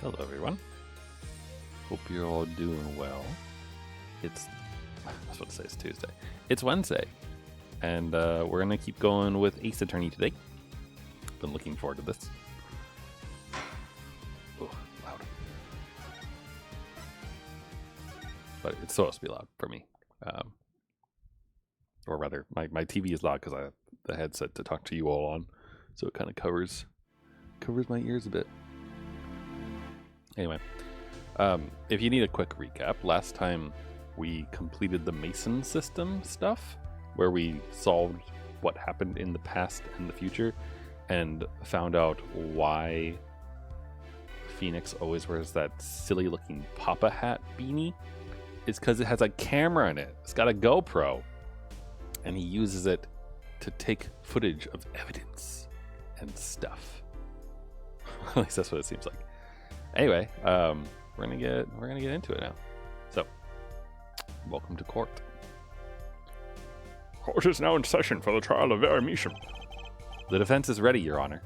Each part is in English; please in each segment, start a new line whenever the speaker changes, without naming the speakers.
Hello, everyone. Hope you're all doing well. I was about to say it's Tuesday. It's Wednesday, and we're going to keep going with Ace Attorney today. Been looking forward to this. Oh, loud. But it's supposed to be loud for me. Or rather, my TV is loud because I have the headset to talk to you all on, so it kind of covers my ears a bit. Anyway, if you need a quick recap, last time we completed the Mason system stuff, where we solved what happened in the past and the future, and found out why Phoenix always wears that silly-looking Papa hat beanie. It's because it has a camera in it. It's got a GoPro, and he uses it to take footage of evidence and stuff. At least that's what it seems like. Anyway, we're gonna get into it now. So, welcome to court.
Court is now in session for the trial of Vera Measham.
The defense is ready, Your Honor.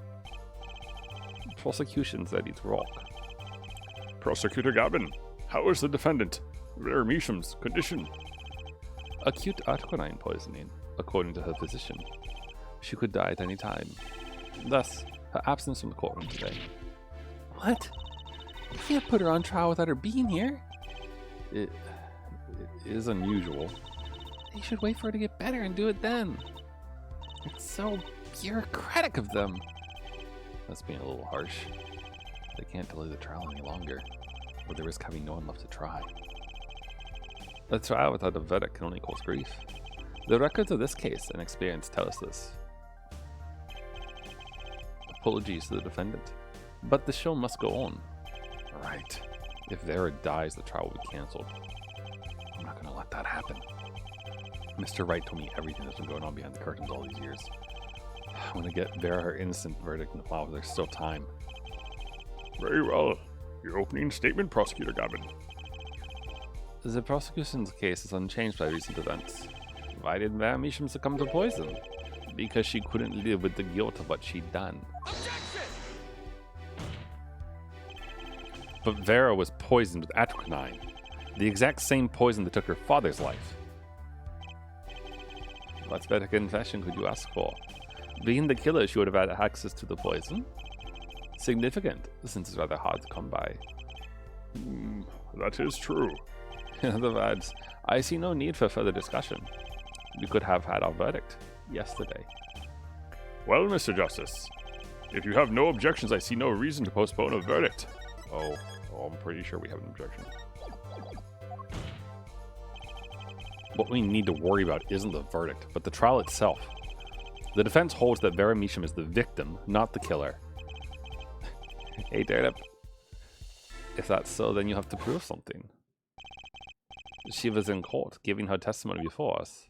Prosecution's ready to rock.
Prosecutor Gavin, how is the defendant, Vera Measham's condition?
Acute articholine poisoning, according to her physician. She could die at any time. Thus, her absence from the courtroom today. What? You can't put her on trial without her being here. It is unusual. You should wait for her to get better and do it then. It's so bureaucratic of them. That's being a little harsh. They can't delay the trial any longer, or they risk having no one left to try. A trial without a verdict can only cause grief. The records of this case and experience tell us this. Apologies to the defendant, but the show must go on. Right. If Vera dies, the trial will be cancelled. I'm not going to let that happen. Mr. Wright told me everything that's been going on behind the curtains all these years. I want to get Vera her innocent verdict while there's still time.
Very well. Your opening statement, Prosecutor Gavin.
The prosecution's case is unchanged by recent events. Why did Vera Measham succumb to poison? Because she couldn't live with the guilt of what she'd done. But Vera was poisoned with atropine, the exact same poison that took her father's life. What better confession could you ask for? Being the killer, she would have had access to the poison? Significant, since it's rather hard to come by.
That is true.
In other words, I see no need for further discussion. We could have had our verdict yesterday.
Well, Mr. Justice, if you have no objections, I see no reason to postpone a verdict.
Oh, I'm pretty sure we have an objection. What we need to worry about isn't the verdict, but the trial itself. The defense holds that Vera Measham is the victim, not the killer. Hey, Turnip. If that's so, then you have to prove something. She was in court, giving her testimony before us.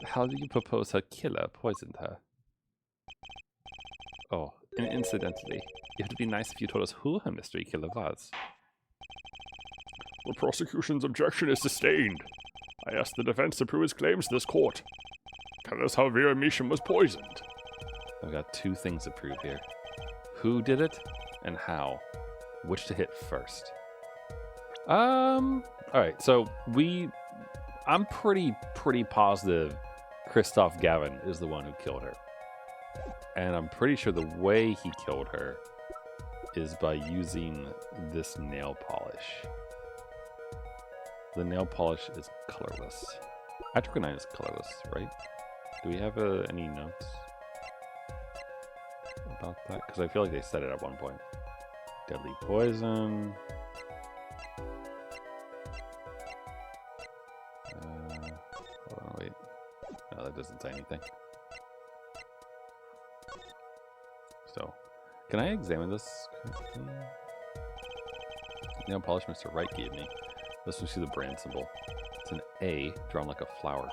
How do you propose her killer poisoned her? Oh, and incidentally, it would be nice if you told us who her mystery killer was.
The prosecution's objection is sustained. I ask the defense to prove its claims to this court. Tell us how Vera Measham was poisoned.
I've got two things to prove here. Who did it, and how. Which to hit first. Alright, so I'm pretty positive Christoph Gavin is the one who killed her. And I'm pretty sure the way he killed her is by using this nail polish. The nail polish is colorless. Atropine is colorless, right? Do we have any notes about that? Because I feel like they said it at one point. Deadly poison. Hold on, wait. No, that doesn't say anything. So, can I examine this? Nail polish Mr. Wright gave me. Let's see the brand symbol. It's an A drawn like a flower.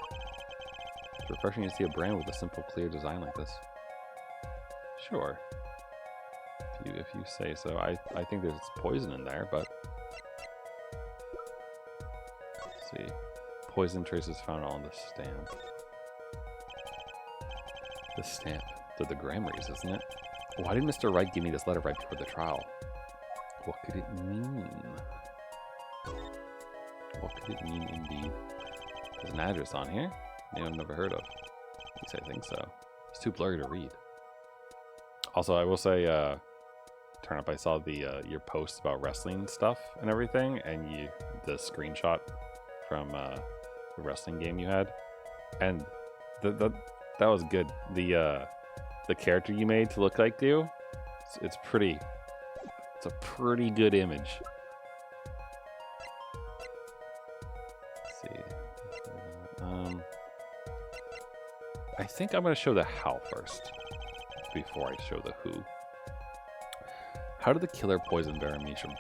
It's refreshing to see a brand with a simple, clear design like this. Sure. If you say so. I think there's poison in there, but... Let's see. Poison traces found on the stamp. The stamp. to the Grammarys, isn't it? Why did Mr. Wright give me this letter right before the trial? What could it mean? What could it mean indeed? There's an address on here. Name I've never heard of. At least I think so. It's too blurry to read. Also, I will say, Turn Up, I saw the your post about wrestling stuff and everything, and the screenshot from the wrestling game you had, and that was good. The character you made to look like you, it's a pretty good image. Let's see. I think I'm going to show the how first before I show the who. How did the killer poison Baramisham?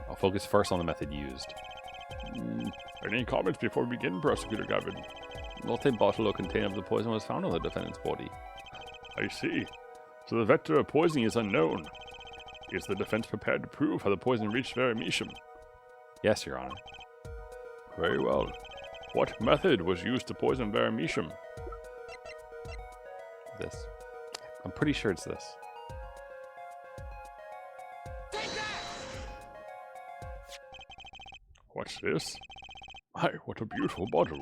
I'll focus first on the method used.
Any comments before we begin, Prosecutor Gavin?
Not a bottle or container of the poison was found on the defendant's body.
I see. So the vector of poisoning is unknown. Is the defense prepared to prove how the poison reached Baramisham?
Yes, Your Honor.
Very well. What method was used to poison Baramisham?
This. I'm pretty sure it's this.
What's this? My, what a beautiful bottle.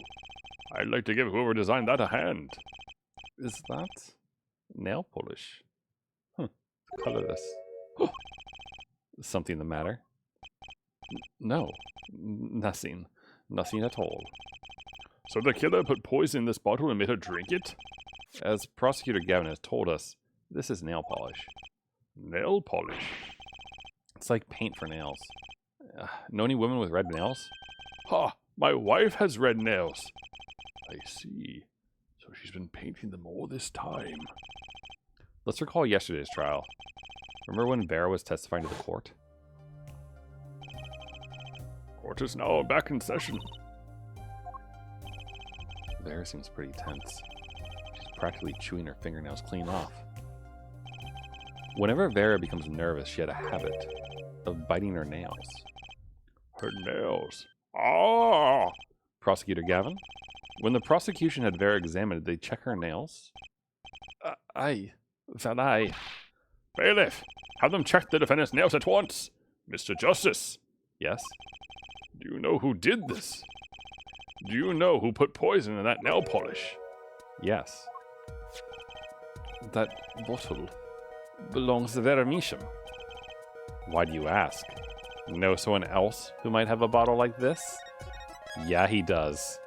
I'd like to give whoever designed that a hand.
Is that nail polish? Colorless. Is something the matter? No. Nothing. Nothing at all.
So the killer put poison in this bottle and made her drink it?
As Prosecutor Gavin has told us, this is nail polish.
Nail polish?
It's like paint for nails. Know any women with red nails?
Ha! My wife has red nails. I see. So she's been painting them all this time.
Let's recall yesterday's trial. Remember when Vera was testifying to the court?
Court is now back in session.
Vera seems pretty tense. She's practically chewing her fingernails clean off. Whenever Vera becomes nervous, she had a habit of biting her nails.
Her nails. Ah!
Prosecutor Gavin, when the prosecution had Vera examined, did they check her nails? Aye.
Bailiff, have them check the defendant's nails at once. Mr. Justice.
Yes?
Do you know who did this? Do you know who put poison in that nail polish?
Yes. That bottle belongs to Baramisham. Why do you ask? Know someone else who might have a bottle like this? Yeah, he does.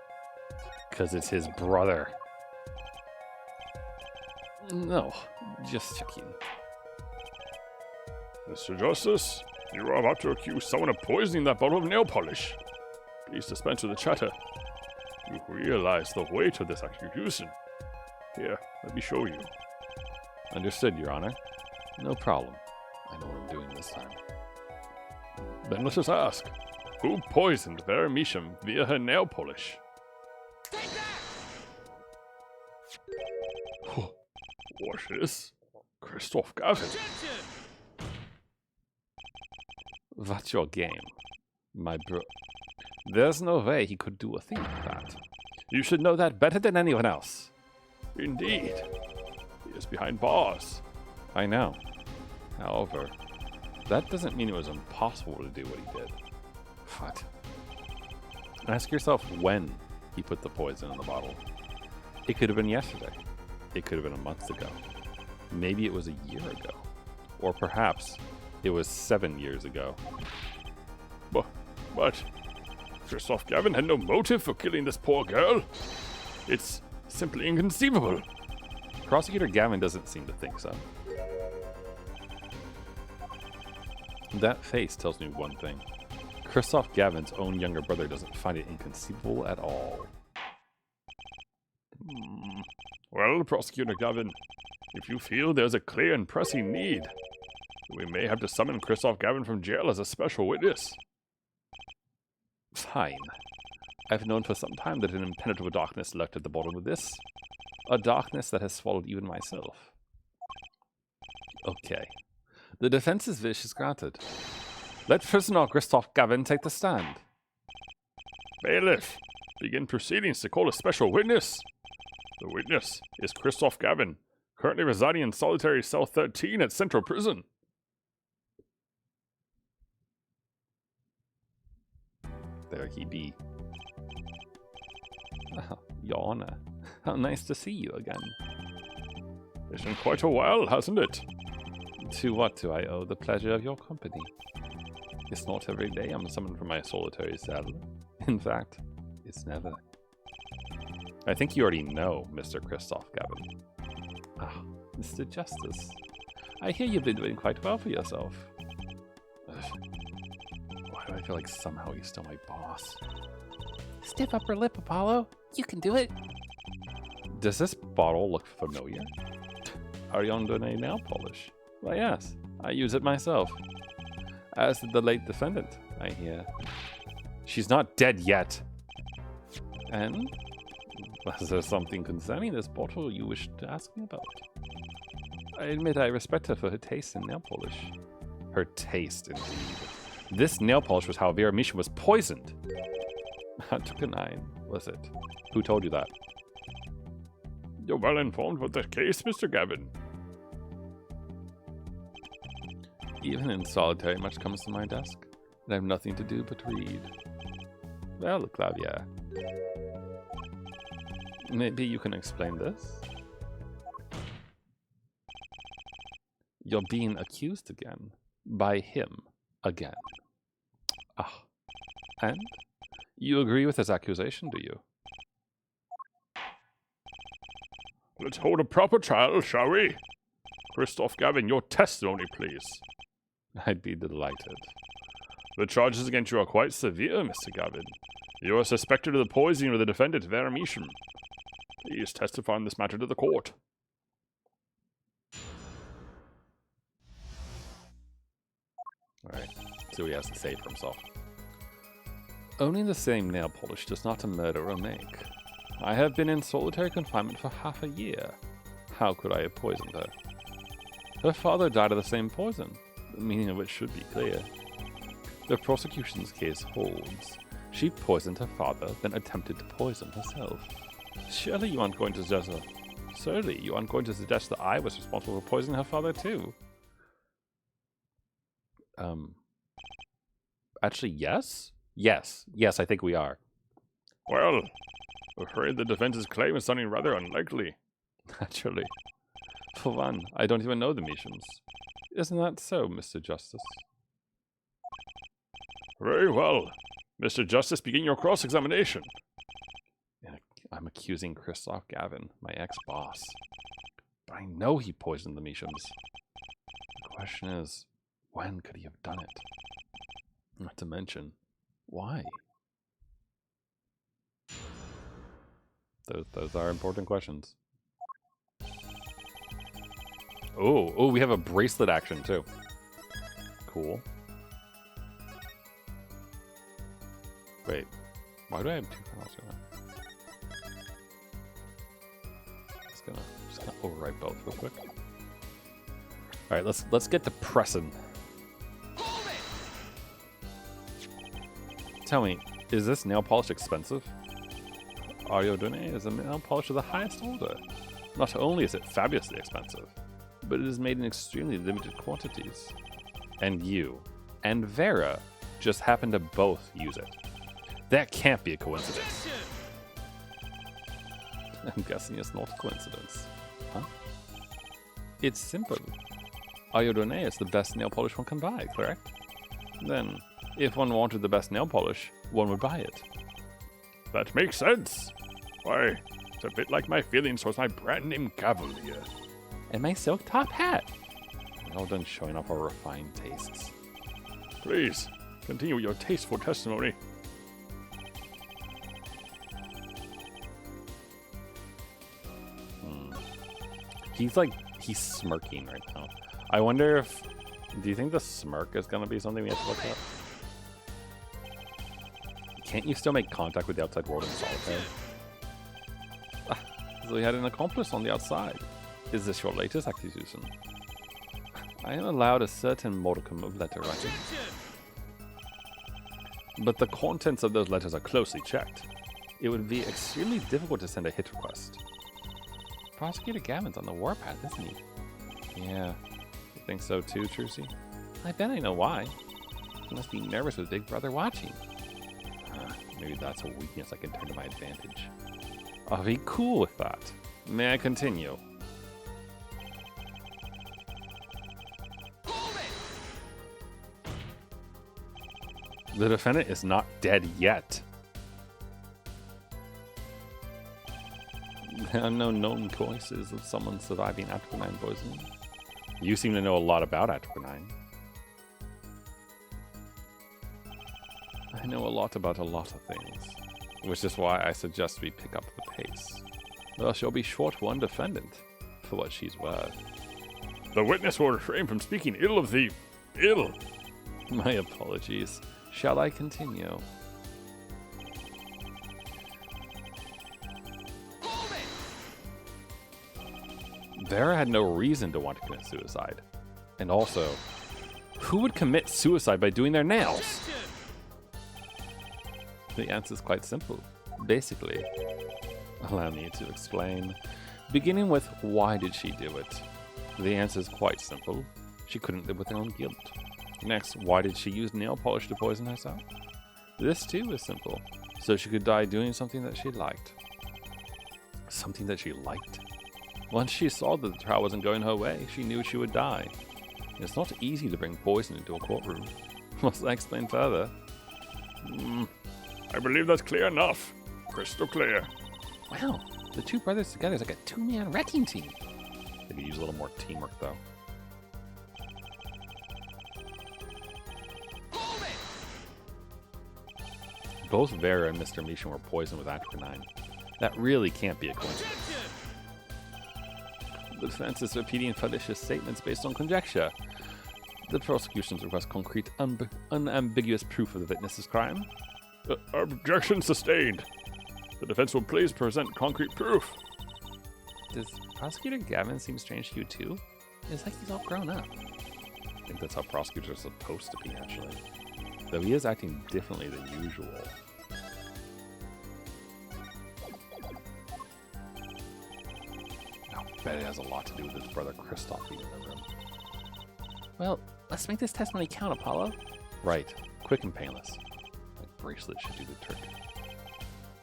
'Cause it's his brother. No, just checking.
Mr. Justice, you are about to accuse someone of poisoning that bottle of nail polish. Please dispense with the chatter. You realize the weight of this accusation. Here, let me show you.
Understood, Your Honor. No problem. I know what I'm doing this time.
Then let us ask, who poisoned Baramisham via her nail polish? What's this? Christoph Gavin.
What's your game? My bro... There's no way he could do a thing like that. You should know that better than anyone else.
Indeed. He is behind bars.
I know. However, that doesn't mean it was impossible to do what he did. What? Ask yourself when he put the poison in the bottle. It could have been yesterday. It could have been a month ago. Maybe it was a year ago. Or perhaps it was 7 years ago.
But Christoph Gavin had no motive for killing this poor girl. It's simply inconceivable.
Prosecutor Gavin doesn't seem to think so. That face tells me one thing. Christoph Gavin's own younger brother doesn't find it inconceivable at all.
Well, Prosecutor Gavin, if you feel there's a clear and pressing need, we may have to summon Christoph Gavin from jail as a special witness.
Fine. I've known for some time that an impenetrable darkness lurked at the bottom of this. A darkness that has swallowed even myself. Okay. The defense's wish is granted. Let prisoner Christoph Gavin take the stand.
Bailiff, begin proceedings to call a special witness. The witness is Christoph Gavin, Currently residing in solitary cell 13 at Central Prison.
There he be. Oh, Your Honor, how nice to see you again.
It's been quite a while, hasn't it?
To what do I owe the pleasure of your company? It's not every day I'm summoned from my solitary cell. In fact, it's never. I think you already know, Mr. Christoph Gavin. Ah, Mr. Justice. I hear you've been doing quite well for yourself. Ugh. Why do I feel like somehow he's still my boss?
Stiff upper lip, Apollo. You can do it.
Does this bottle look familiar? Ariandone nail polish. Why yes, I use it myself. As did the late defendant, I hear. She's not dead yet. And? Was there something concerning this bottle you wish to ask me about? I admit I respect her for her taste in nail polish. Her taste, indeed. This nail polish was how Vera Misha was poisoned. That took a 9, was it? Who told you that?
You're well informed of the case, Mr. Gavin.
Even in solitary, much comes to my desk, and I have nothing to do but read. Well, Clavier. Maybe you can explain this? You're being accused again. By him. Again. Ah. And? You agree with his accusation, do you?
Let's hold a proper trial, shall we? Christoph Gavin, your testimony, please.
I'd be delighted.
The charges against you are quite severe, Mr. Gavin. You are suspected of the poisoning of the defendant, Vera Misha. Please testify on this matter to the court.
Alright, see what he has to say for himself. Owning the same nail polish does not a murderer make. I have been in solitary confinement for half a year. How could I have poisoned her? Her father died of the same poison, the meaning of which should be clear. The prosecution's case holds. She poisoned her father, then attempted to poison herself. Surely you aren't going to suggest that I was responsible for poisoning her father too. Actually, yes? Yes, I think we are.
Well, I'm afraid the defense's claim is sounding rather unlikely.
Naturally. For one, I don't even know the Mishams. Isn't that so, Mr. Justice?
Very well. Mr. Justice, begin your cross-examination.
I'm accusing Christoph Gavin, my ex-boss. But I know he poisoned the Mishams. The question is, when could he have done it? Not to mention, why? Those are important questions. Oh, we have a bracelet action too. Cool. Wait, why do I have 2 files here? Just gonna overwrite both real quick. All right, let's get to pressing. Tell me, is this nail polish expensive? Ariandone is a nail polish of the highest order. Not only is it fabulously expensive, but it is made in extremely limited quantities. And you and Vera just happen to both use it. That can't be a coincidence. I'm guessing it's not a coincidence. Huh? It's simple. Ariandone is the best nail polish one can buy, correct? Then, if one wanted the best nail polish, one would buy it.
That makes sense. Why, it's a bit like my feelings towards my brand name Cavalier.
And my silk top hat. Well done showing off our refined tastes.
Please, continue your tasteful testimony.
He's smirking right now. I wonder if... Do you think the smirk is going to be something we have to look at? Can't you still make contact with the outside world in solitaire? So we had an accomplice on the outside. Is this your latest accusation? I am allowed a certain modicum of letter writing. But the contents of those letters are closely checked. It would be extremely difficult to send a hit request. Prosecutor Gavin's on the warpath, isn't he? Yeah. You think so too, Trucy? I bet I know why. He must be nervous with Big Brother watching. Maybe that's a weakness I can turn to my advantage. I'll be cool with that. May I continue? The defendant is not dead yet. There are no known causes of someone surviving atropine poisoning. You seem to know a lot about atropine. I know a lot about a lot of things, which is why I suggest we pick up the pace. Or she'll be short one defendant, for what she's worth.
The witness will refrain from speaking ill of the ill.
My apologies. Shall I continue? Vera had no reason to want to commit suicide. And also, who would commit suicide by doing their nails? The answer is quite simple. Basically, allow me to explain. Beginning with, why did she do it? The answer is quite simple. She couldn't live with her own guilt. Next, why did she use nail polish to poison herself? This too is simple. So she could die doing something that she liked. Something that she liked? Once she saw that the trial wasn't going her way, she knew she would die. It's not easy to bring poison into a courtroom. Must I explain further?
I believe that's clear enough. Crystal clear.
Wow, the two brothers together is like a two-man wrecking team.
They could use a little more teamwork, though. Both Vera and Mr. Mishan were poisoned with atropine. That really can't be a coincidence. The defense is repeating fallacious statements based on conjecture. The prosecution's request concrete, unambiguous proof of the witness's crime.
Objection sustained. The defense will please present concrete proof.
Does Prosecutor Gavin seem strange to you too?
It's like he's all grown up.
I think that's how prosecutors are supposed to be, actually. Though he is acting differently than usual. I bet it has a lot to do with his brother Kristoff being in the room.
Well, let's make this testimony count, Apollo.
Right. Quick and painless. My bracelet should do the trick.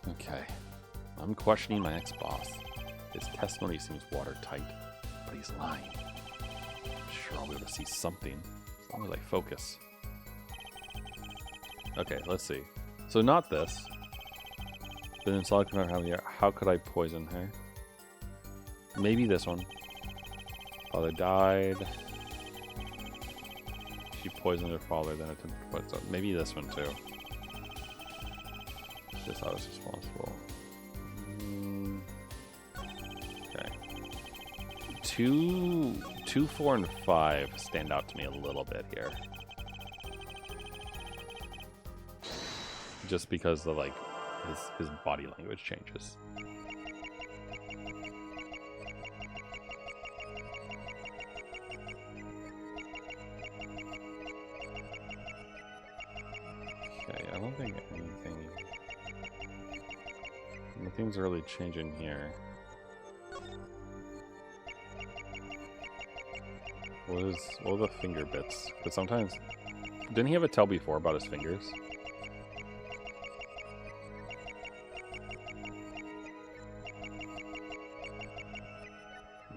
Okay. I'm questioning my ex-boss. His testimony seems watertight, but he's lying. I'm sure I'll be able to see something, as long as I focus. Okay, let's see. So not this. Been inside how could I poison her? Maybe this one. Father died. She poisoned her father, then attempted to put up. Maybe this one too. Just I was responsible. Okay. 2, 4, and 5 stand out to me a little bit here. Just because the his body language changes. Okay, I don't think nothing's really changing here. What are the finger bits? Because sometimes didn't he have a tell before about his fingers?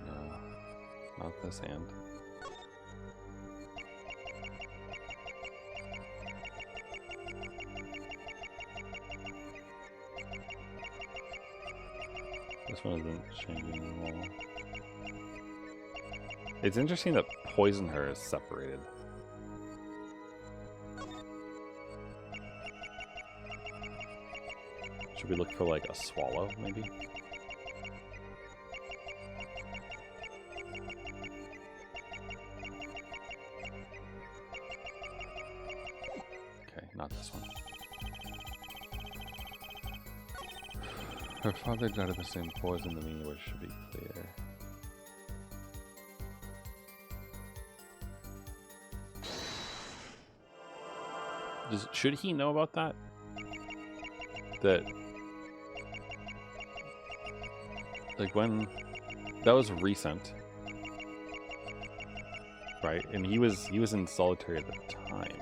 No, not this hand. This one isn't changing at all. It's interesting that poison her is separated. Should we look for like a swallow, maybe? Okay, not this one. Her father died of the same poison to me, which should be clear. Should he know about that? That, like, when that was recent, right? And he was in solitary at the time.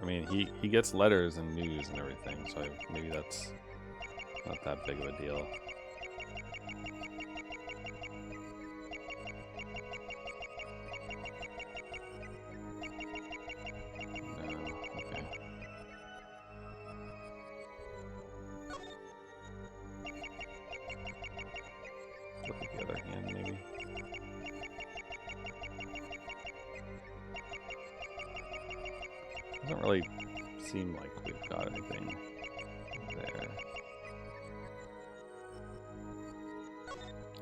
I mean, he gets letters and news and everything, so maybe that's not that big of a deal. Doesn't really seem like we've got anything there.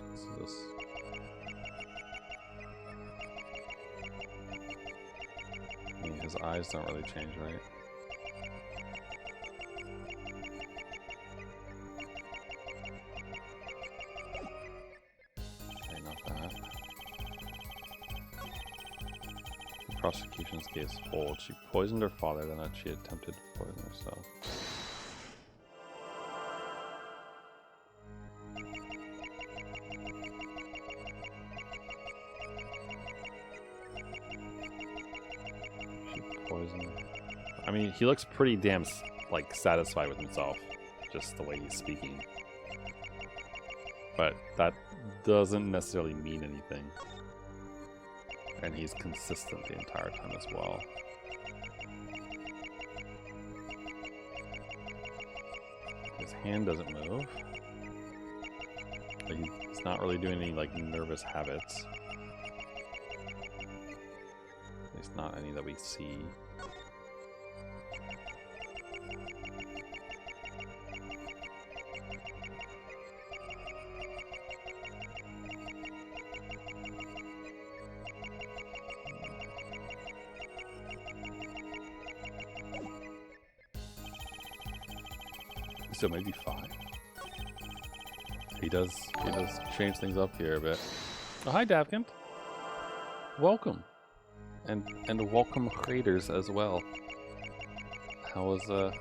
What's this? I mean, his eyes don't really change, right? Okay, not that. Prosecution's case holds. She poisoned her father, then she attempted to poison herself. She poisoned. I mean, he looks pretty damn like satisfied with himself, just the way he's speaking. But that doesn't necessarily mean anything. And he's consistent the entire time as well. His hand doesn't move. Like, he's not really doing any like nervous habits. At least not any that we see. So maybe 5. He does change things up here a bit. Oh, hi Davkint. Welcome. And welcome creators as well. How was the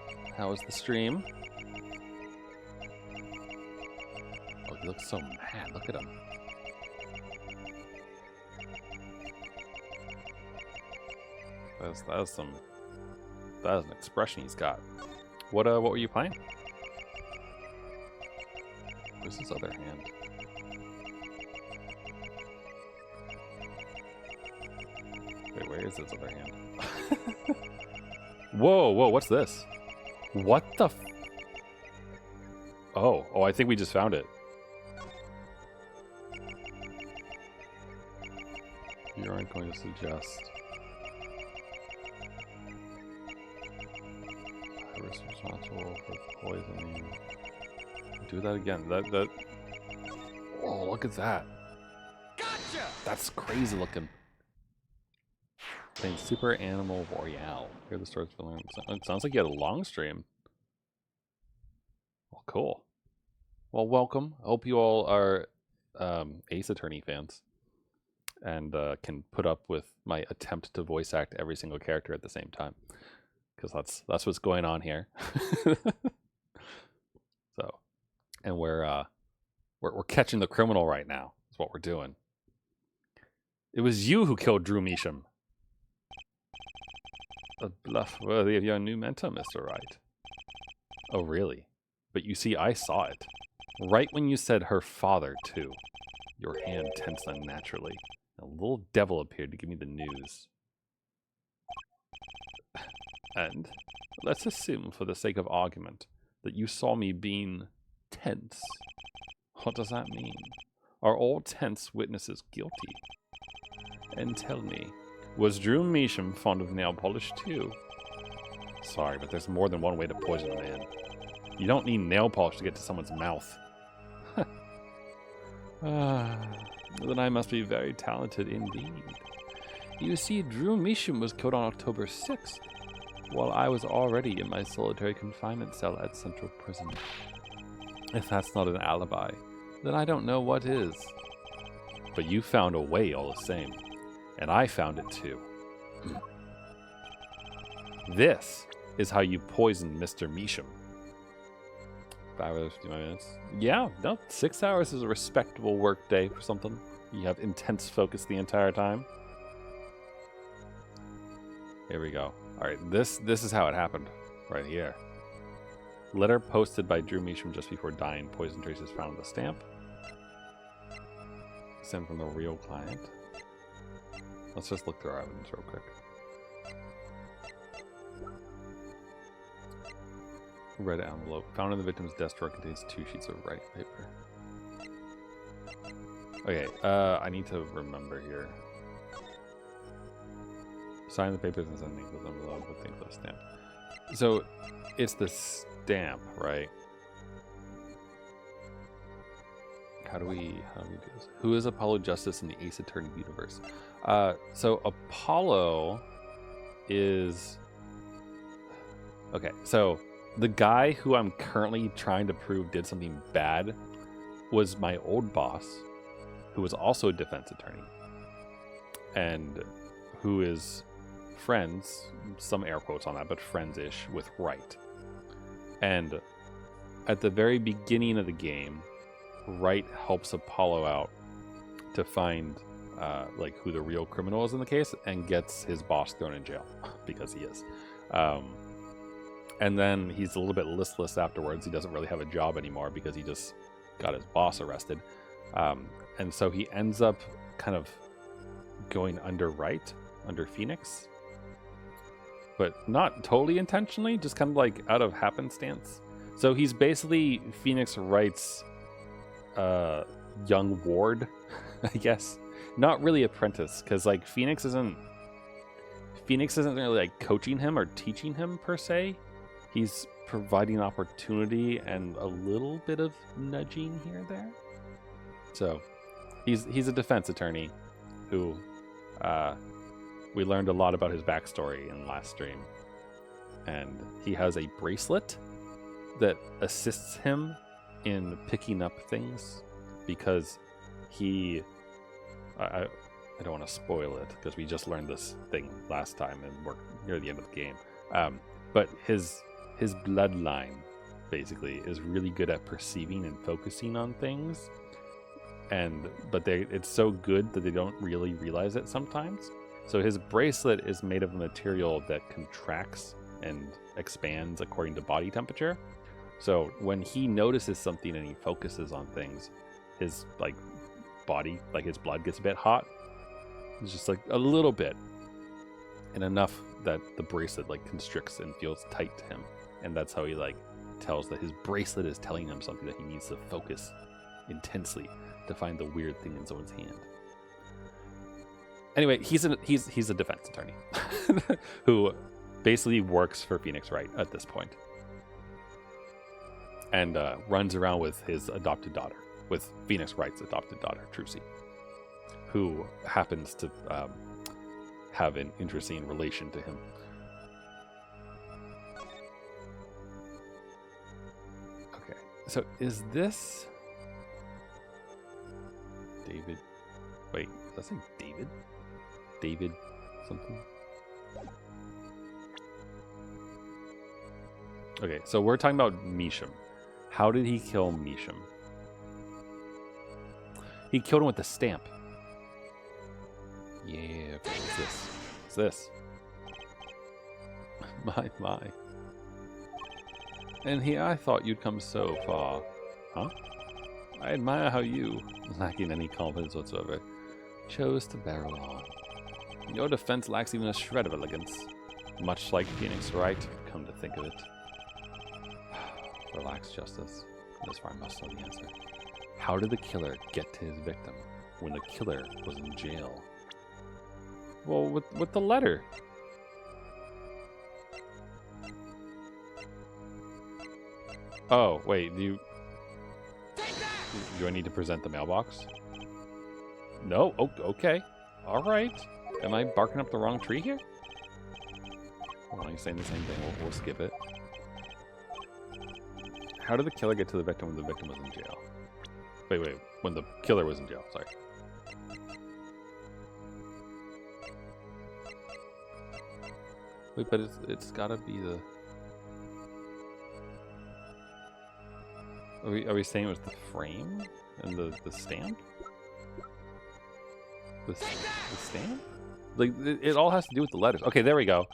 stream? Oh, he looks so mad. Look at him. That is an expression he's got. What were you playing? Where's his other hand? Wait, where is his other hand? Whoa, what's this? What the f... Oh, I think we just found it. You aren't going to suggest... I was responsible for poisoning... Do that again. That. Oh, look at that. Gotcha! That's crazy looking. Playing Super Animal Royale. Here the stories for learning. It sounds like you had a long stream. Well, cool. Well, welcome. I hope you all are Ace Attorney fans and can put up with my attempt to voice act every single character at the same time, because that's what's going on here. So. And we're catching the criminal right now. That's what we're doing. It was you who killed Drew Measham. A bluff worthy of your new mentor, Mr. Wright. Oh, really? But you see, I saw it. Right when you said her father, too. Your hand tensed unnaturally. A little devil appeared to give me the news. And let's assume, for the sake of argument, that you saw me being... tense. What does that mean? Are all tense witnesses guilty? And tell me, was Drew Measham fond of nail polish too? Sorry, but there's more than one way to poison a man. You don't need nail polish to get to someone's mouth. Then I must be very talented indeed. You see, Drew Measham was killed on October 6th, while I was already in my solitary confinement cell at Central Prison. If that's not an alibi, then I don't know what is. But you found a way all the same. And I found it too. This is how you poisoned Mr. Measham. 5 hours, 55 minutes. Yeah, no, 6 hours is a respectable work day for something. You have intense focus the entire time. Here we go. All right, this is how it happened, right here. Letter posted by Drew Measham just before dying. Poison traces found on the stamp. Sent from the real client. Let's just look through our evidence real quick. Red envelope. Found in the victim's desk drawer contains 2 sheets of writing paper. Okay, I need to remember here. Sign the papers and send the envelope with the enclosed stamp. So, it's the stamp, right? How do we do this? Who is Apollo Justice in the Ace Attorney universe? So Apollo is... Okay, so the guy who I'm currently trying to prove did something bad was my old boss, who was also a defense attorney, and who is friends, some air quotes on that, but friends-ish with Wright. And at the very beginning of the game, Wright helps Apollo out to find like who the real criminal is in the case, and gets his boss thrown in jail because he is. And then he's a little bit listless afterwards. He doesn't really have a job anymore because he just got his boss arrested. And so he ends up kind of going under Wright, under Phoenix, but not totally intentionally, just kind of like out of happenstance. So he's basically Phoenix Wright's young ward, I guess. Not really apprentice, because like Phoenix isn't really like coaching him or teaching him per se. He's providing opportunity and a little bit of nudging here and there. So he's a defense attorney who we learned a lot about his backstory in the last stream, and he has a bracelet that assists him in picking up things because he I don't want to spoil it because we just learned this thing last time and we're near the end of the game. But his bloodline basically is really good at perceiving and focusing on things, but it's so good that they don't really realize it sometimes. So his bracelet is made of a material that contracts and expands according to body temperature. So when he notices something and he focuses on things, his body, his blood gets a bit hot. It's just like a little bit, and enough that the bracelet constricts and feels tight to him, and that's how he tells that his bracelet is telling him something, that he needs to focus intensely to find the weird thing in someone's hand. Anyway, he's a defense attorney who basically works for Phoenix Wright at this point, and runs around with his adopted daughter, with Phoenix Wright's adopted daughter, Trucy, who happens to have an interesting relation to him. Okay, so is this David? Wait, does that say David? David something? Okay, so we're talking about Measham. How did he kill Measham? He killed him with the stamp. Yeah, okay, what's this? What's this? My. And here I thought you'd come so far. Huh? I admire how you, lacking any confidence whatsoever, chose to barrel on. Your defense lacks even a shred of elegance. Much like Phoenix Wright, come to think of it. Relax, Justice. This far I must know the answer. How did the killer get to his victim when the killer was in jail? Well, with the letter. Oh, wait, do I need to present the mailbox? No? Oh, okay. All right. Am I barking up the wrong tree here? Well, you're saying the same thing. We'll skip it. How did the killer get to the victim when the victim was in jail? Wait, when the killer was in jail, sorry. Wait, but it's gotta be the... Are we saying it was the frame and the stamp? The stamp? Like, it all has to do with the letters. Okay, there we go.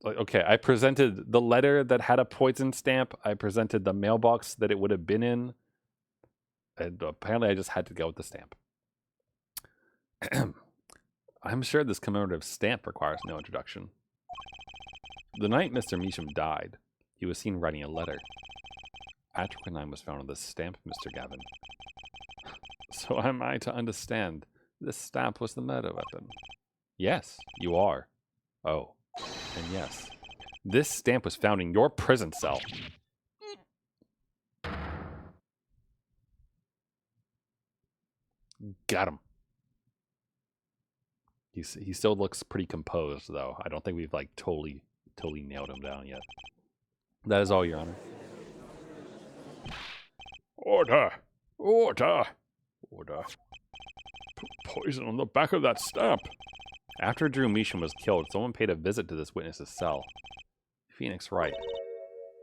Like, okay, I presented the letter that had a poison stamp. I presented the mailbox that it would have been in. And apparently I just had to go with the stamp. I'm sure this commemorative stamp requires no introduction. The night Mr. Measham died, he was seen writing a letter. Atropine was found on this stamp, Mr. Gavin. So am I to understand this stamp was the murder weapon? Yes, you are. Oh, and yes, this stamp was found in your prison cell. Got him. He still looks pretty composed, though. I don't think we've like totally nailed him down yet. That is all, Your Honor.
Order! Order! Order. Put poison on the back of that stamp.
After Drew Measham was killed, someone paid a visit to this witness's cell. Phoenix Wright.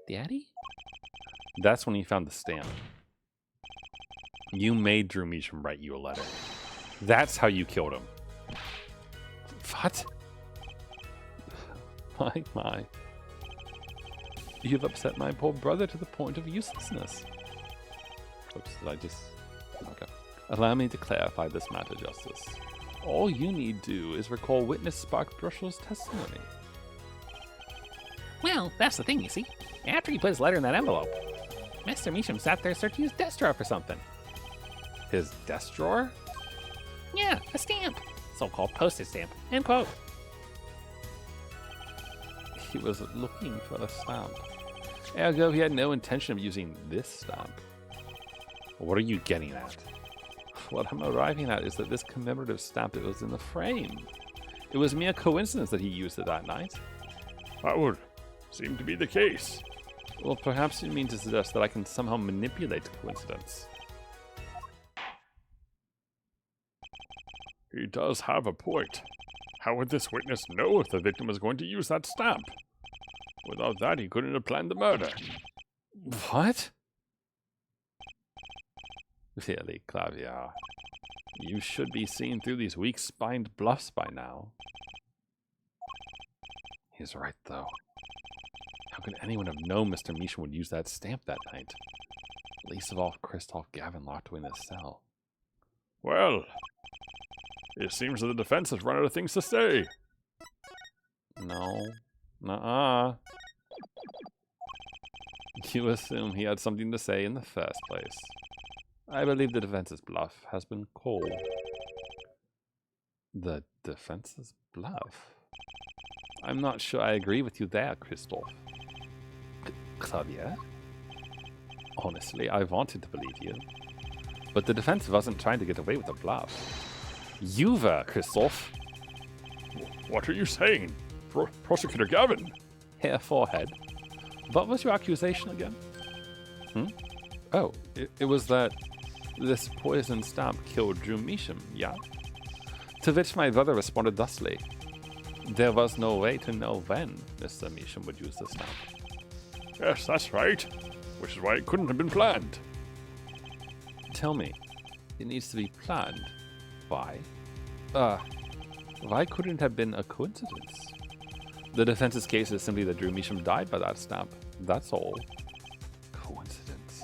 Daddy?
That's when he found the stamp. You made Drew Measham write you a letter. That's how you killed him. What? My. You've upset my poor brother to the point of uselessness. Oops, did I just... Okay. Allow me to clarify this matter, Justice. All you need do is recall witness Spark Brushell's testimony.
Well, that's the thing, you see. After he put his letter in that envelope, Mr. Measham sat there searching his desk drawer for something.
His desk drawer?
Yeah, a stamp. So-called postage stamp. End quote.
He was looking for a stamp. Ergo, he had no intention of using this stamp. What are you getting at? What I'm arriving at is that this commemorative stamp, it was in the frame. It was mere coincidence that he used it that night.
That would seem to be the case.
Well, perhaps you mean to suggest that I can somehow manipulate coincidence.
He does have a point. How would this witness know if the victim was going to use that stamp? Without that, he couldn't have planned the murder.
What? Really, Clavier. You should be seeing through these weak-spined bluffs by now. He's right, though. How could anyone have known Mr. Measham would use that stamp that night? Least of all, Christoph Gavin locked away in the cell.
Well, it seems that the defense has run out of things to say.
No. Nuh-uh. You assume he had something to say in the first place. I believe the defense's bluff has been called. The defense's bluff? I'm not sure I agree with you there, Christoph. Clavier? Honestly, I wanted to believe you. But the defense wasn't trying to get away with a bluff. You were, Christoph.
What are you saying? Prosecutor Gavin?
Hair forehead. What was your accusation again? Oh, it was that this poison stamp killed Drew Measham, yeah? To which my brother responded thusly. There was no way to know when Mr. Measham would use the stamp.
Yes, that's right. Which is why it couldn't have been planned.
Tell me, it needs to be planned. Why? Why couldn't it have been a coincidence? The defense's case is simply that Drew Measham died by that stamp. That's all. Coincidence.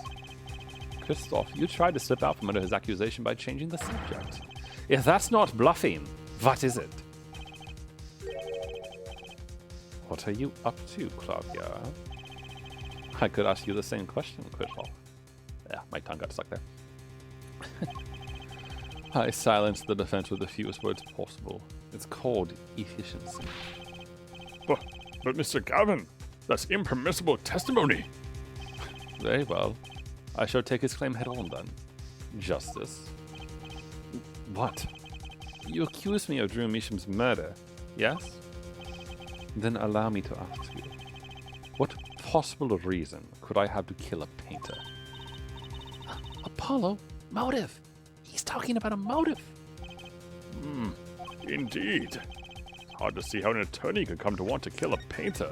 Christoph, you tried to slip out from under his accusation by changing the subject. If that's not bluffing, what is it? What are you up to, Claudia? I could ask you the same question, Christoph. Yeah, my tongue got stuck there. I silenced the defense with the fewest words possible. It's called efficiency.
But Mr. Gavin, that's impermissible testimony.
Very well. I shall take his claim head on then. Justice. What? You accuse me of Drew Measham's murder, yes? Then allow me to ask you, what possible reason could I have to kill a painter?
Apollo, motive. He's talking about a motive.
Indeed. Hard to see how an attorney could come to want to kill a painter.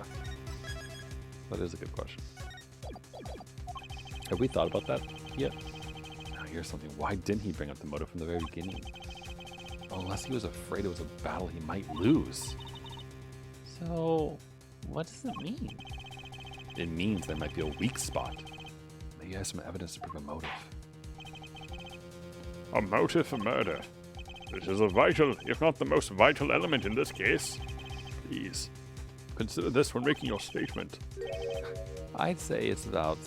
That is a good question. Have we thought about that yet? Now here's something. Why didn't he bring up the motive from the very beginning? Unless he was afraid it was a battle he might lose.
So, what does it mean?
It means there might be a weak spot. Maybe he has some evidence to prove a motive.
A motive for murder. This is a vital, if not the most vital element in this case. Please, consider this when making your statement.
I'd say it's about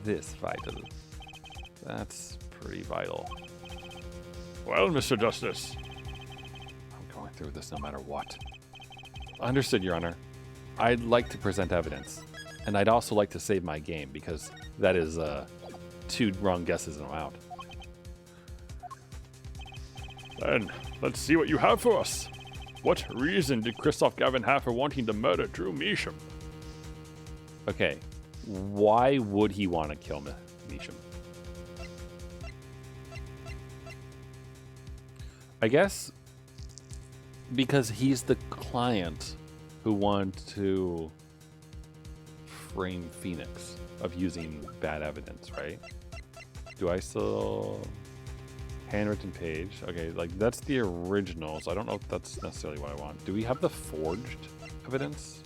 this vital. That's pretty vital.
Well, Mr. Justice.
I'm going through this no matter what. Understood, Your Honor. I'd like to present evidence. And I'd also like to save my game, because that is 2 wrong guesses and I'm out.
Then, let's see what you have for us. What reason did Christoph Gavin have for wanting to murder Drew Measham?
Okay, why would he want to kill Measham? I guess because he's the client who wanted to frame Phoenix of using bad evidence, right? Do I still... Handwritten page. Okay, like that's the original, so I don't know if that's necessarily what I want. Do we have the forged evidence?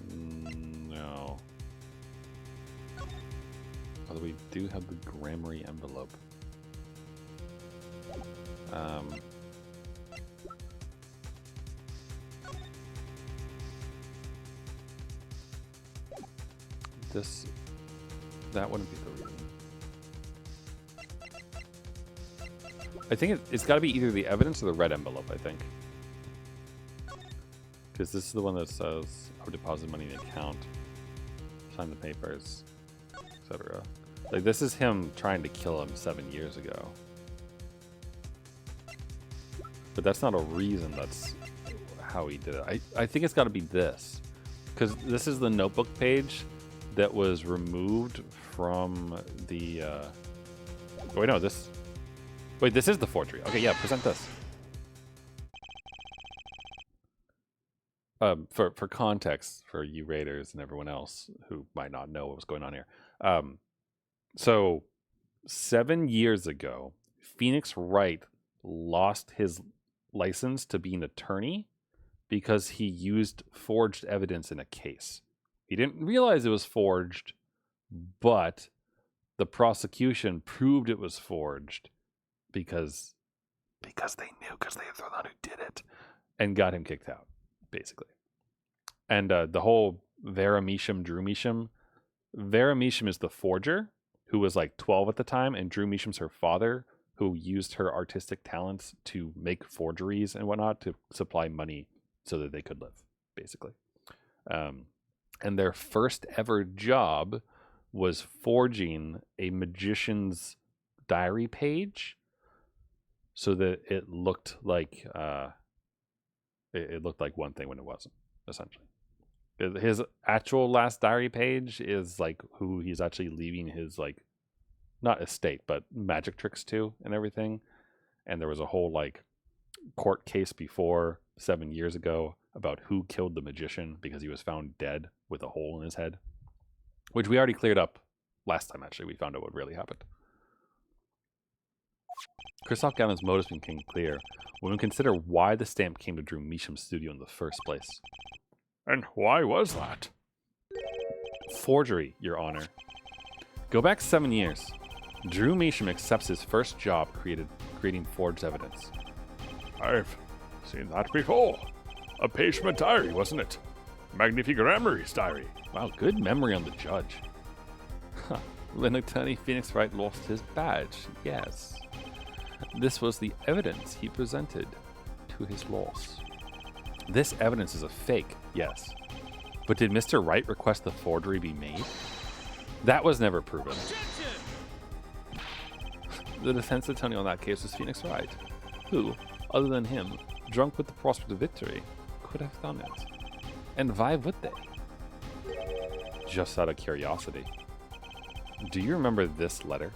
No. Although we do have the Grammary envelope. That wouldn't be the reason. I think it's got to be either the evidence or the red envelope, I think. Because this is the one that says, I've deposited money in the account, sign the papers, etc. Like, this is him trying to kill him 7 years ago. But that's not a reason that's how he did it. I think it's got to be this. Because this is the notebook page that was removed from the... Wait, no, this... Wait, this is the forgery. Okay, yeah, present this. For context, for you Raiders and everyone else who might not know what was going on here. So, 7 years ago, Phoenix Wright lost his license to be an attorney because he used forged evidence in a case. He didn't realize it was forged, but the prosecution proved it was forged because they knew, because they were the one who did it, and got him kicked out, basically. And the whole Vera Measham, Drew Measham, Vera Measham is the forger, who was like 12 at the time, and Drew Measham's her father, who used her artistic talents to make forgeries and whatnot to supply money so that they could live, basically. And their first ever job was forging a magician's diary page so that it looked like it looked like one thing when it wasn't, essentially. His actual last diary page is like who he's actually leaving his, like, not estate, but magic tricks to and everything. And there was a whole like court case before 7 years ago about who killed the magician because he was found dead with a hole in his head, which we already cleared up last time. Actually, we found out what really happened. Christoph Gavin's motives became clear when we consider why the stamp came to Drew Measham's studio in the first place.
And why was that?
Forgery, Your Honor. Go back 7 years. Drew Measham accepts his first job creating forged evidence.
I've seen that before. A page from a diary, wasn't it? Magnifique Grammari's diary.
Wow, good memory on the judge. Huh. When attorney Phoenix Wright lost his badge, yes. This was the evidence he presented to his loss. This evidence is a fake, yes. But did Mr. Wright request the forgery be made? That was never proven. The defense attorney on that case was Phoenix Wright, who, other than him, drunk with the prospect of victory, could have done it. And why would they? Just out of curiosity. Do you remember this letter?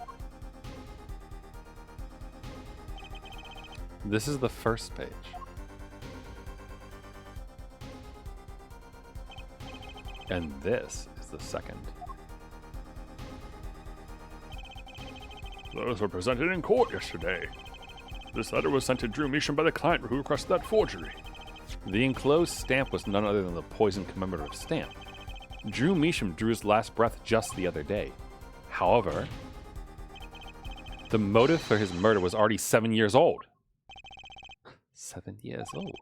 This is the first page. And this is the second.
Those were presented in court yesterday. This letter was sent to Drew Measham by the client who requested that forgery.
The enclosed stamp was none other than the poison commemorative stamp. Drew Measham drew his last breath just the other day. However, the motive for his murder was already 7 years old. 7 years old.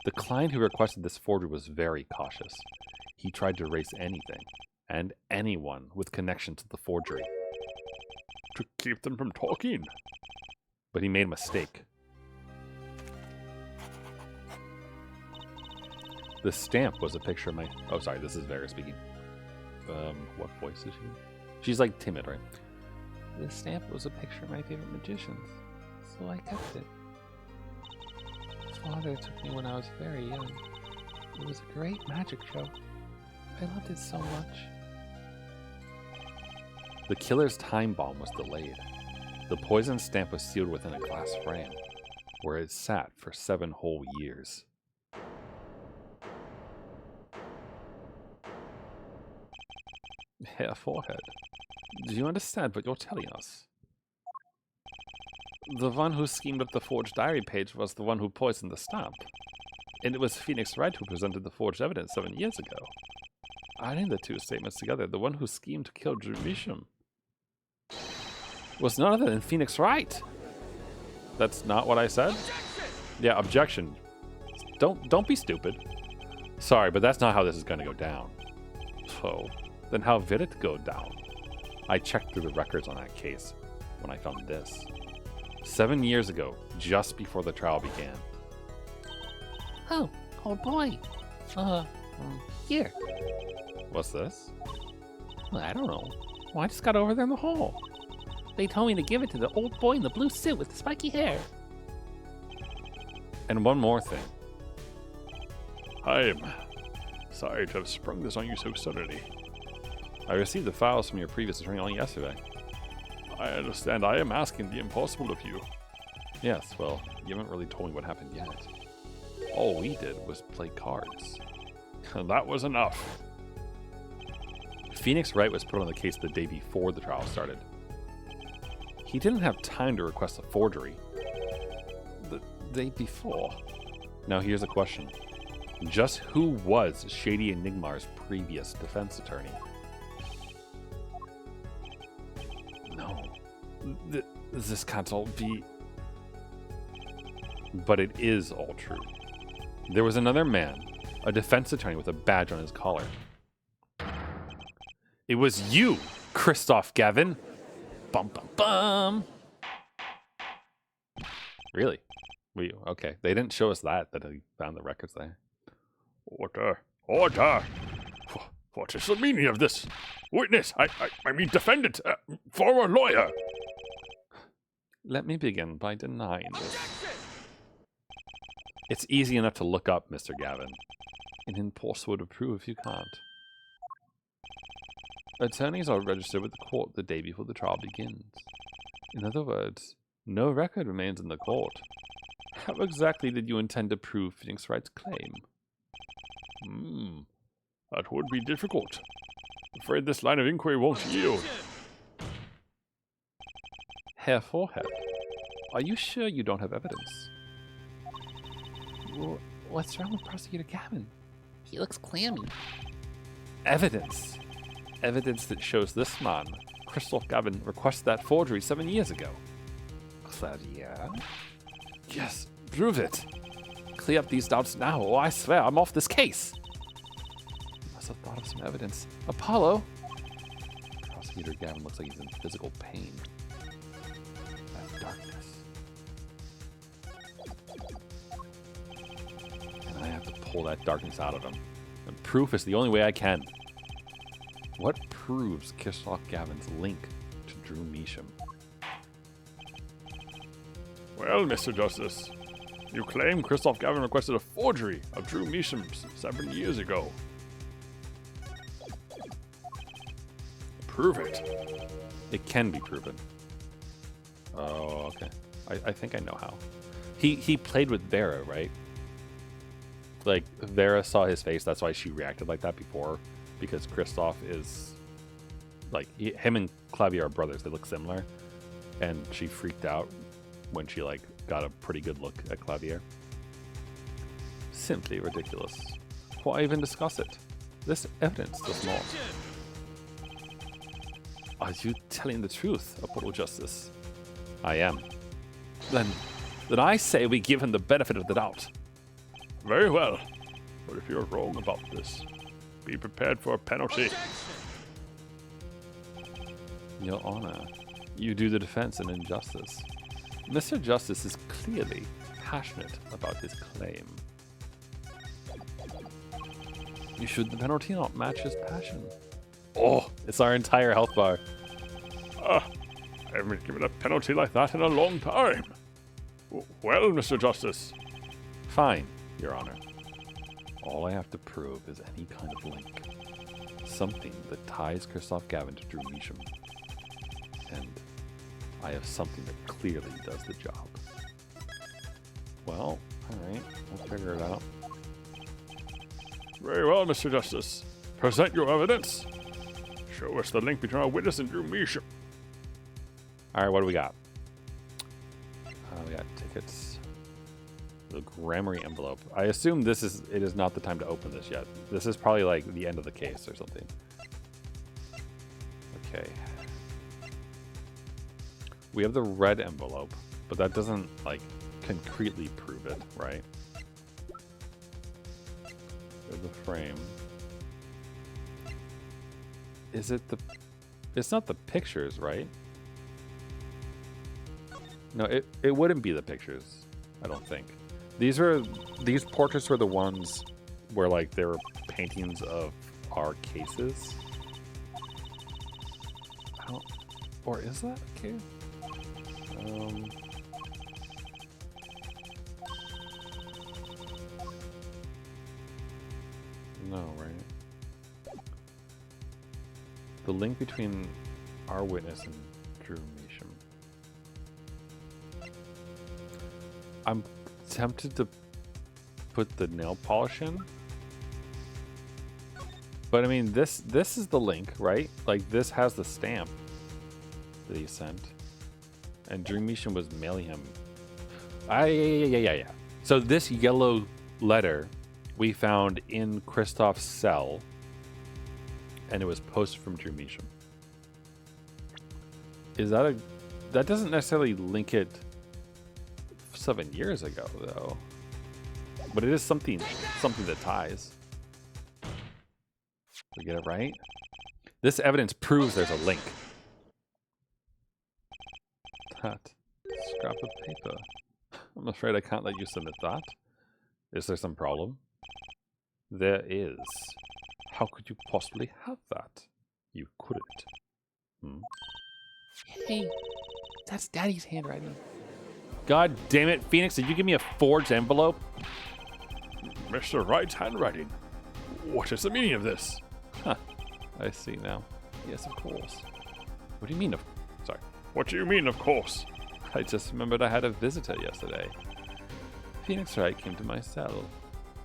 The client who requested this forgery was very cautious. He tried to erase anything and anyone with connection to the forgery.
To keep them from talking.
But he made a mistake. The stamp was a picture of my... Oh, sorry, this is Vera speaking. What voice is she? She's like timid, right? The stamp was a picture of my favorite magicians, so I kept it. Father took me when I was very young. It was a great magic show. I loved it so much. The killer's time bomb was delayed. The poison stamp was sealed within a glass frame, where it sat for 7 whole years. Herr Forehead, do you understand what you're telling us? The one who schemed up the forged diary page was the one who poisoned the stamp. And it was Phoenix Wright who presented the forged evidence 7 years ago. Adding the two statements together, the one who schemed to kill Drew Measham was none other than Phoenix Wright. That's not what I said? Yeah, objection. Don't be stupid. Sorry, but that's not how this is going to go down. So, then how did it go down? I checked through the records on that case when I found this. 7 years ago, just before the trial began.
Oh boy. Here.
What's this?
Well, I don't know. Well, I just got over there in the hall. They told me to give it to the old boy in the blue suit with the spiky hair.
And one more thing.
I am sorry to have sprung this on you so suddenly.
I received the files from your previous attorney only yesterday.
I understand I am asking the impossible of you.
Yes, well, you haven't really told me what happened yet. All we did was play cards.
That was enough.
Phoenix Wright was put on the case the day before the trial started. He didn't have time to request a forgery. The day before. Now here's a question. Just who was Shady Enigmar's previous defense attorney? No. This can't all be... But it is all true. There was another man, a defense attorney with a badge on his collar. It was you, Christoph Gavin. Bum, bum, bum. Really? Okay. They didn't show us that he found the records there.
Order. What is the meaning of this? Witness, I mean defendant, former lawyer.
Let me begin by denying this. It's easy enough to look up, Mr. Gavin. And impossible to prove if you can't. Attorneys are registered with the court the day before the trial begins. In other words, no record remains in the court. How exactly did you intend to prove Phoenix Wright's claim?
That would be difficult. Afraid this line of inquiry won't yield.
Herr Forehead, are you sure you don't have evidence?
What's wrong with Prosecutor Gavin? He looks clammy.
Evidence? Evidence that shows this man, Christoph Gavin, requested that forgery 7 years ago. Claudia? Yes, prove it. Clear up these doubts now, or I swear I'm off this case. You must have thought of some evidence. Apollo? Prosecutor Gavin looks like he's in physical pain. That darkness. And I have to pull that darkness out of him. And proof is the only way I can. What proves Christoph Gavin's link to Drew Measham?
Well, Mr. Justice, you claim Christoph Gavin requested a forgery of Drew Measham 7 years ago. Prove it.
It can be proven. Oh, okay. I think I know how. He played with Vera, right? Like, Vera saw his face, that's why she reacted like that before because Kristoff is like him and Clavier are brothers. They look similar, and she freaked out when she like got a pretty good look at Clavier. Simply ridiculous. Why even discuss it? This evidence does not. Are you telling the truth, Apollo Justice? I am. Then I say we give him the benefit of the doubt.
Very well. But if you're wrong about this, be prepared for a penalty.
Your Honor, you do the defense an injustice. Mr. Justice is clearly passionate about his claim. Should the penalty not match his passion? Oh, it's our entire health bar.
I haven't been given a penalty like that in a long time. Well, Mr. Justice.
Fine, Your Honor. All I have to prove is any kind of link. Something that ties Kristoff Gavin to Drew Measham. And I have something that clearly does the job. Well, alright, we'll figure it out.
Very well, Mr. Justice. Present your evidence. Show us the link between our witness and Drew Measham.
Alright, what do we got? We got tickets. The Grammary envelope. I assume it is not the time to open this yet. This is probably like the end of the case or something. Okay. We have the red envelope, but that doesn't like concretely prove it, right? We have the frame. Is it the... It's not the pictures, right? No, it wouldn't be the pictures, I don't think. These portraits were the ones where like there were paintings of our cases. Or is that okay? No, right? The link between our witness and Drew Measham. I'm tempted to put the nail polish in. But I mean, this is the link, right? Like, this has the stamp that he sent. And Drew Measham was mailing him. Yeah. So this yellow letter we found in Kristoff's cell. And it was posted from Drew Measham. Is that a... That doesn't necessarily link it 7 years ago, though. But it is something that ties. We get it right? This evidence proves there's a link. That scrap of paper. I'm afraid I can't let you submit that. Is there some problem? There is. How could you possibly have that? You couldn't.
Hey, that's Daddy's handwriting.
God damn it, Phoenix, did you give me a forged envelope?
Mr. Wright's handwriting. What is the meaning of this?
Huh. I see now. Yes, of course. What do you mean, Sorry.
What do you mean, of course?
I just remembered I had a visitor yesterday. Phoenix Wright came to my cell.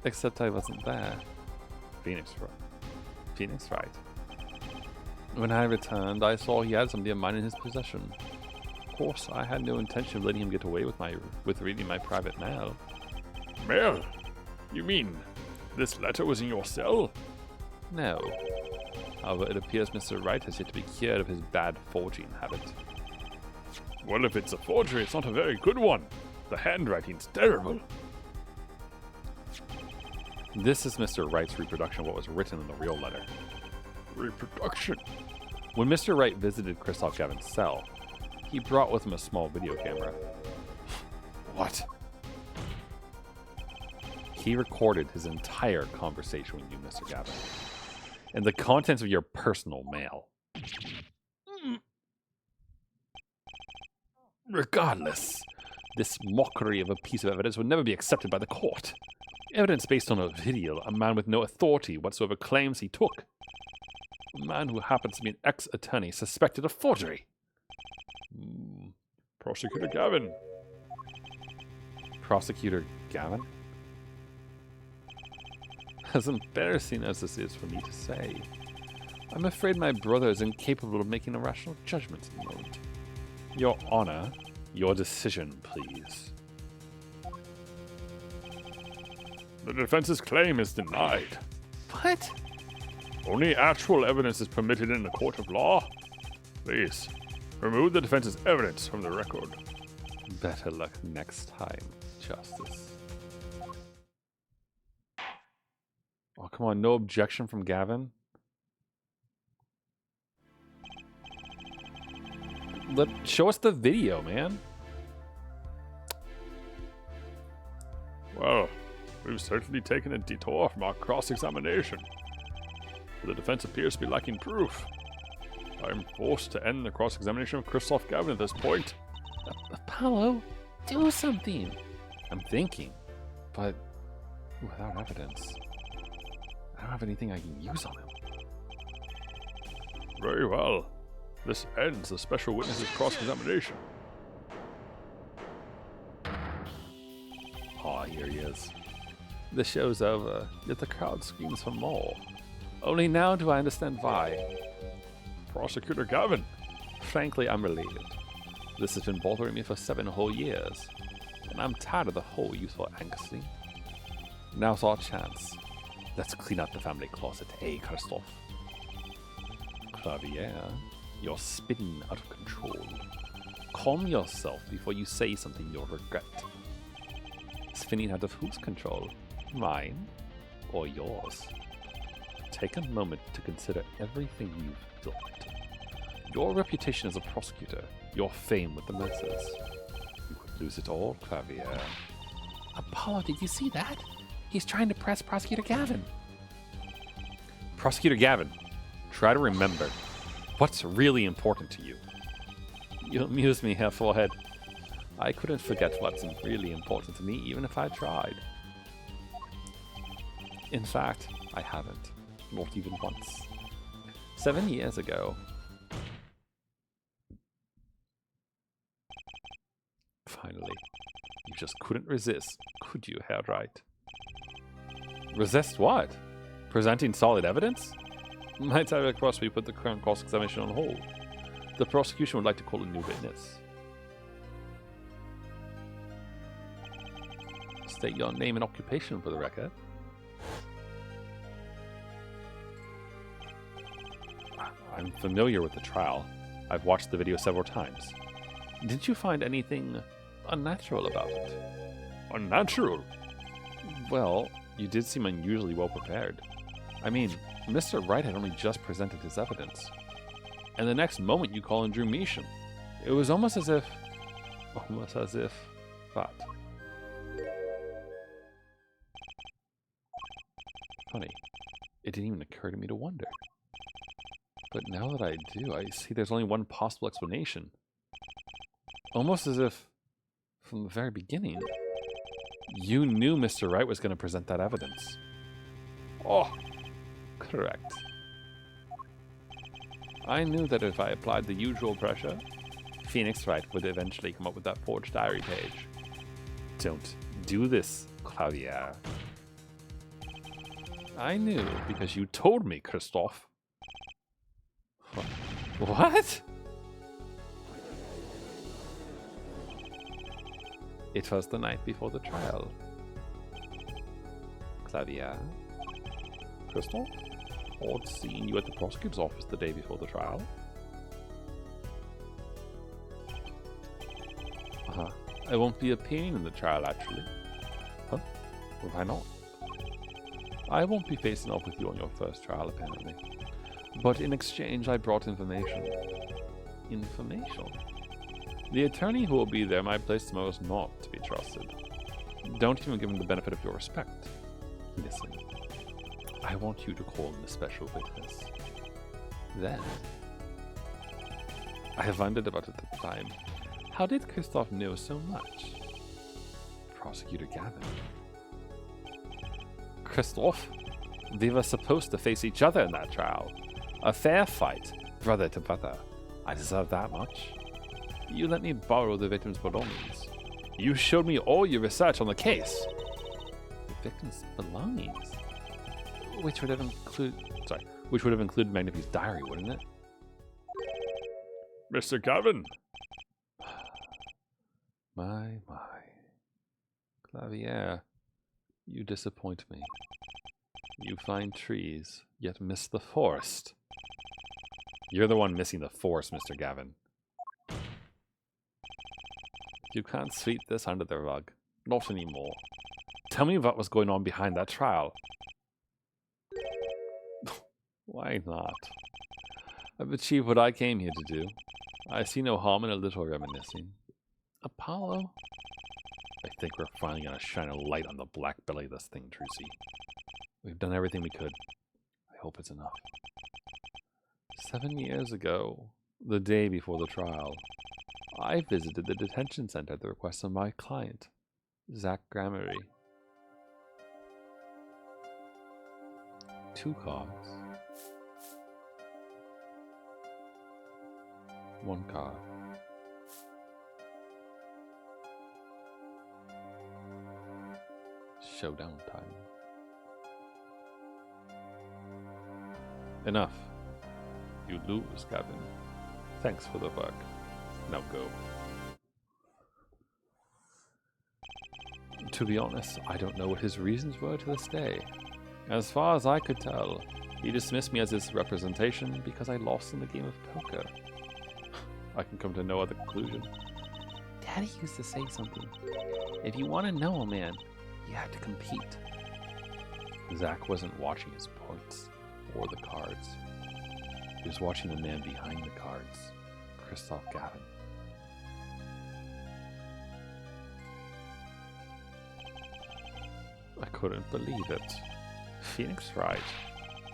Except I wasn't there. Phoenix Wright. When I returned, I saw he had something of mine in his possession. Of course, I had no intention of letting him get away with reading my private mail.
Mail? You mean this letter was in your cell?
No. However, it appears Mr. Wright has yet to be cured of his bad forging habit.
Well, if it's a forgery, it's not a very good one. The handwriting's terrible.
This is Mr. Wright's reproduction of what was written in the real letter.
Reproduction?
When Mr. Wright visited Kristoff Gavin's cell, he brought with him a small video camera.
What?
He recorded his entire conversation with you, Mr. Gavin, and the contents of your personal mail. Regardless, this mockery of a piece of evidence would never be accepted by the court. Evidence based on a video a man with no authority whatsoever claims he took. A man who happens to be an ex-attorney suspected of forgery.
Prosecutor Gavin.
Prosecutor Gavin? As embarrassing as this is for me to say, I'm afraid my brother is incapable of making a rational judgment in the moment. Your Honor, your decision, please.
The defense's claim is denied.
What?
Only actual evidence is permitted in a court of law. Please, remove the defense's evidence from the record.
Better luck next time, Justice. Oh, come on, no objection from Gavin? Show us the video, man.
Well, we've certainly taken a detour from our cross-examination. The defense appears to be lacking proof. I am forced to end the cross-examination of Christoph Gavin at this point.
Apollo, do something.
I'm thinking, but without evidence, I don't have anything I can use on him.
Very well. This ends the special witness's cross-examination.
Ah, here he is. The show's over, yet the crowd screams for more. Only now do I understand why.
Prosecutor Gavin.
Frankly, I'm related. This has been bothering me for 7 whole years, and I'm tired of the whole useful angsty. Now's our chance. Let's clean up the family closet, eh, Christoph? Clavier, you're spinning out of control. Calm yourself before you say something you'll regret. Spinning out of whose control? Mine or yours? Take a moment to consider everything you've built. Your reputation as a prosecutor, your fame with the masses. You could lose it all, Clavier.
Apollo, did you see that? He's trying to press Prosecutor Gavin.
Prosecutor Gavin, try to remember what's really important to you. You amuse me, Herr Forehead. I couldn't forget what's really important to me even if I tried. In fact, I haven't. Not even once. 7 years ago. Finally, you just couldn't resist, could you, Herr Wright? Resist what? Presenting solid evidence? Might I request we put the current cross-examination on hold? The prosecution would like to call a new witness. State your name and occupation for the record. I'm familiar with the trial. I've watched the video several times. Did you find anything unnatural about it?
Unnatural?
Well, you did seem unusually well prepared. I mean, Mr. Wright had only just presented his evidence. And the next moment you call in Drew Measham. It was almost as if... What? Funny. It didn't even occur to me to wonder. But now that I do, I see there's only one possible explanation. Almost as if, from the very beginning, you knew Mr. Wright was going to present that evidence.
Oh,
correct. I knew that if I applied the usual pressure, Phoenix Wright would eventually come up with that forged diary page. Don't do this, Clavier. I knew because you told me, Christoph. What? It was the night before the trial. Clavier? Christoph? Odd seeing you at the prosecutor's office the day before the trial. I won't be appearing in the trial, actually. Huh? Why not? I won't be facing off with you on your first trial, apparently. But in exchange, I brought information. Information? The attorney who will be there might place tomorrow is not to be trusted. Don't even give him the benefit of your respect. Listen, I want you to call in a special witness. Then, I wondered about it at the time. How did Christoph know so much? Prosecutor Gavin. Christoph, we were supposed to face each other in that trial. A fair fight, brother to brother. I deserve that much. You let me borrow the victim's belongings. You showed me all your research on the case. The victim's belongings? Which would have which would have included Magnifi's diary, wouldn't it?
Mr. Gavin!
My. Clavier, you disappoint me. You find trees, yet miss the forest. You're the one missing the forest, Mr. Gavin. You can't sweep this under the rug. Not anymore. Tell me what was going on behind that trial. Why not? I've achieved what I came here to do. I see no harm in a little reminiscing. Apollo? I think we're finally going to shine a light on the black belly of this thing, Trucy. We've done everything we could. I hope it's enough. 7 years ago, the day before the trial, I visited the detention center at the request of my client, Zach Gramery. 2 cards. 1 card. Showdown time. Enough. You lose, Gavin. Thanks for the work. Now go. To be honest, I don't know what his reasons were to this day. As far as I could tell, he dismissed me as his representation because I lost in the game of poker. I can come to no other conclusion.
Daddy used to say something. If you want to know a man, you have to compete.
Zach wasn't watching his points or the cards. He was watching the man behind the cards, Christoph Gavin. I couldn't believe it. Phoenix Wright,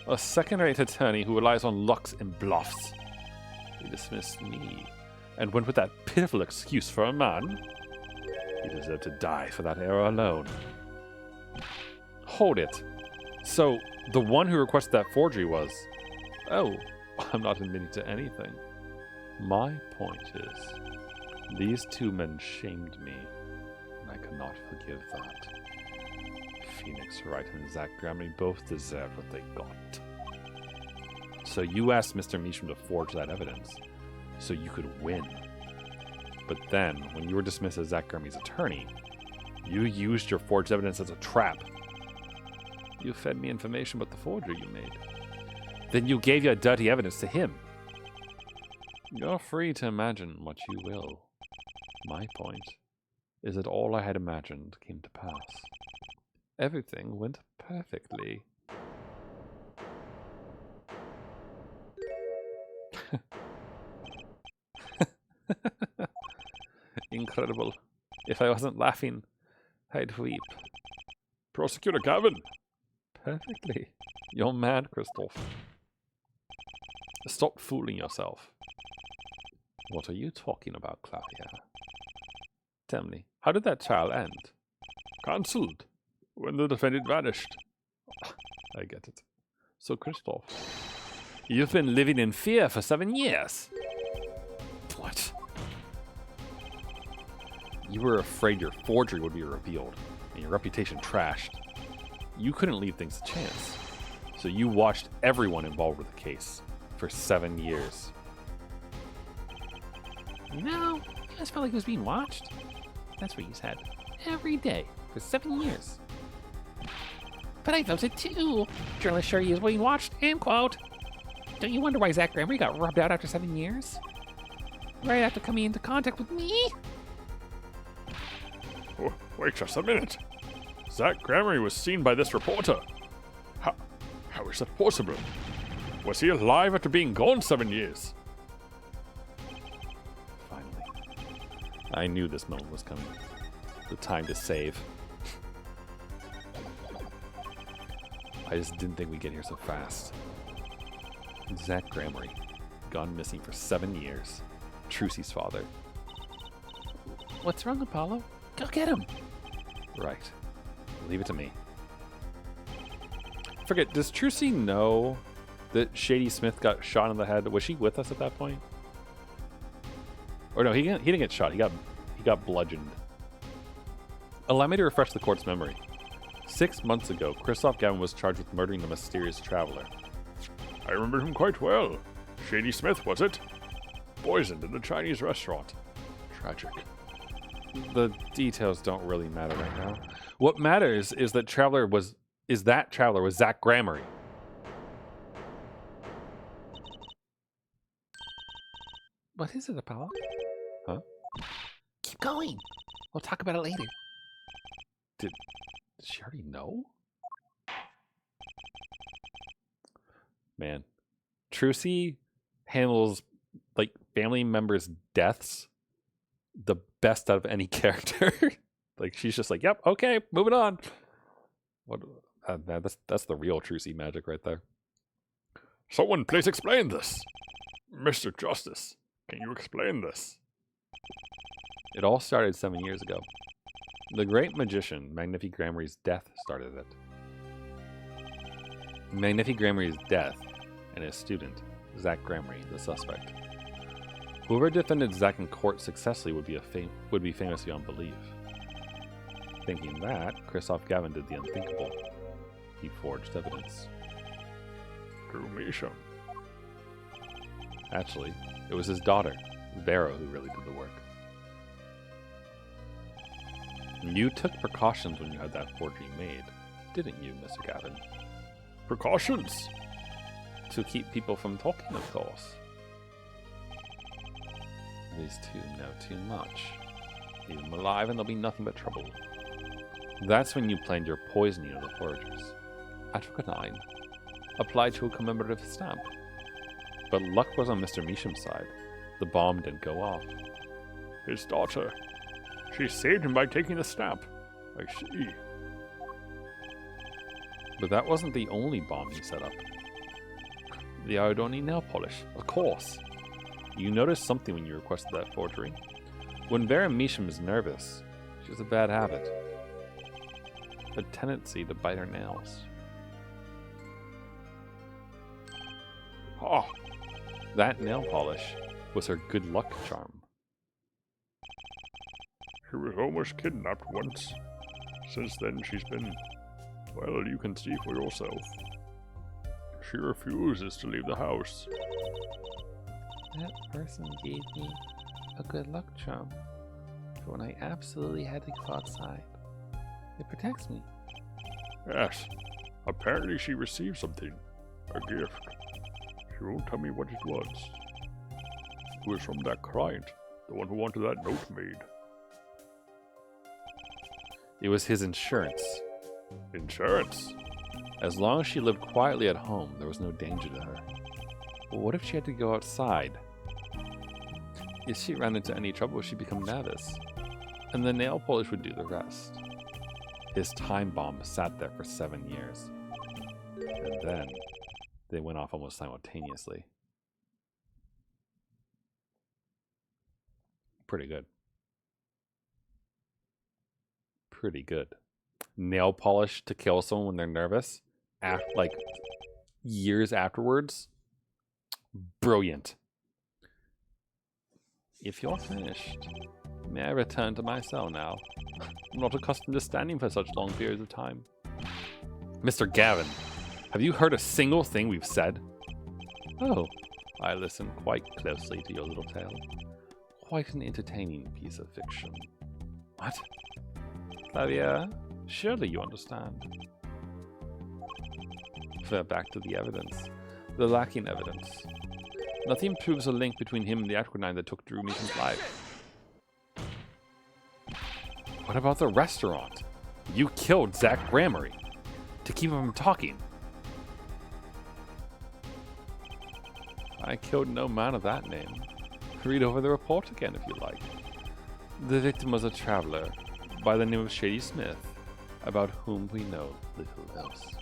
a second-rate attorney who relies on lucks and bluffs. He dismissed me and went with that pitiful excuse for a man. He deserved to die for that error alone. Hold it. So, the one who requested that forgery was... Oh, I'm not admitting to anything. My point is, these 2 men shamed me, and I cannot forgive that. Phoenix Wright and Zach Gramery both deserve what they got. So you asked Mr. Measham to forge that evidence, so you could win. But then, when you were dismissed as Zach Gramery's attorney, you used your forged evidence as a trap. You fed me information about the forgery you made. Then you gave your dirty evidence to him. You're free to imagine what you will. My point is that all I had imagined came to pass. Everything went perfectly. Incredible. If I wasn't laughing, I'd weep.
Prosecutor Gavin!
Perfectly. You're mad, Christoph. Stop fooling yourself. What are you talking about, Claudia? Tell me, how did that trial end?
Cancelled. When the defendant vanished.
I get it. So, Christoph, you've been living in fear for 7 years. What? You were afraid your forgery would be revealed and your reputation trashed. You couldn't leave things to chance. So you watched everyone involved with the case for 7 years.
You know, I just felt like he was being watched. That's what he's had every day for 7 years. But I felt it too. Journalists sure he is being watched, end quote. Don't you wonder why Zach Gramery got rubbed out after 7 years? Right after coming into contact with me?
Oh, wait just a minute. Zach Gramery was seen by this reporter. How is that possible? Was he alive after being gone 7 years?
Finally. I knew this moment was coming. The time to save. I just didn't think we'd get here so fast. Zach Gramery, gone missing for 7 years. Trucy's father.
What's wrong, Apollo? Go get him.
Right. Leave it to me. Forget, does Trucy know that Shady Smith got shot in the head? Was she with us at that point? Or no, he didn't get shot. He got bludgeoned. Allow me to refresh the court's memory. 6 months ago, Christoph Gavin was charged with murdering the mysterious traveler.
I remember him quite well. Shady Smith, was it? Poisoned in the Chinese restaurant. Tragic.
The details don't really matter right now. What matters is that Traveler was Zach Gramery.
What is it, Apollo?
Huh?
Keep going. We'll talk about it later.
Did she already know? Man, Trucy handles like family members' deaths the best out of any character. Like she's just like, yep, okay, moving on. What? That's the real Trucy magic right there.
Someone please explain this. Mr. Justice, can you explain this?
It all started 7 years ago. The great magician, Magnifi Gramery's death started it. Magnifi Gramery's death and his student, Zach Gramery, the suspect. Whoever defended Zach in court successfully would be famous beyond belief. Thinking that, Christoph Gavin did the unthinkable. He forged evidence.
Drew Measham.
Actually, it was his daughter, Vera, who really did the work. You took precautions when you had that forgery made, didn't you, Mr. Gavin?
Precautions?
To keep people from talking, of course. These two know too much. Leave them alive and there'll be nothing but trouble. That's when you planned your poisoning of the foragers. Africa 9 applied to a commemorative stamp. But luck was on Mr. Measham's side. The bomb didn't go off.
His daughter. She saved him by taking the stamp. I see.
But that wasn't the only bomb he set up. The Iodoni nail polish, of course. You noticed something when you requested that forgery. When Vera Measham is nervous, she has a bad habit. A tendency to bite her nails.
Ah,
That nail polish was her good luck charm.
she was almost kidnapped once. Since then, she's been... Well, you can see for yourself. She refuses to leave the house.
That person gave me a good luck charm for when I absolutely had to go outside. It protects me.
Yes. Apparently she received something. A gift. She won't tell me what it was. It was from that client. The one who wanted that note made.
It was his insurance.
Insurance?
As long as she lived quietly at home, there was no danger to her. But what if she had to go outside? If she ran into any trouble, she'd become nervous. And the nail polish would do the rest. His time bomb sat there for 7 years. And then, they went off almost simultaneously. Pretty good. Pretty good. Nail polish to kill someone when they're nervous, like years afterwards. Brilliant. If you're finished, may I return to my cell now? I'm not accustomed to standing for such long periods of time. Mr. Gavin, have you heard a single thing we've said? Oh, I listened quite closely to your little tale. Quite an entertaining piece of fiction. What? Flavia, surely you understand. Back to the evidence. The lacking evidence. Nothing proves a link between him and the Aquanine that took Drew Measham's life. What about the restaurant? You killed Zach Gramery to keep him from talking. I killed no man of that name. Read over the report again if you like. The victim was a traveler by the name of Shady Smith, about whom we know little else.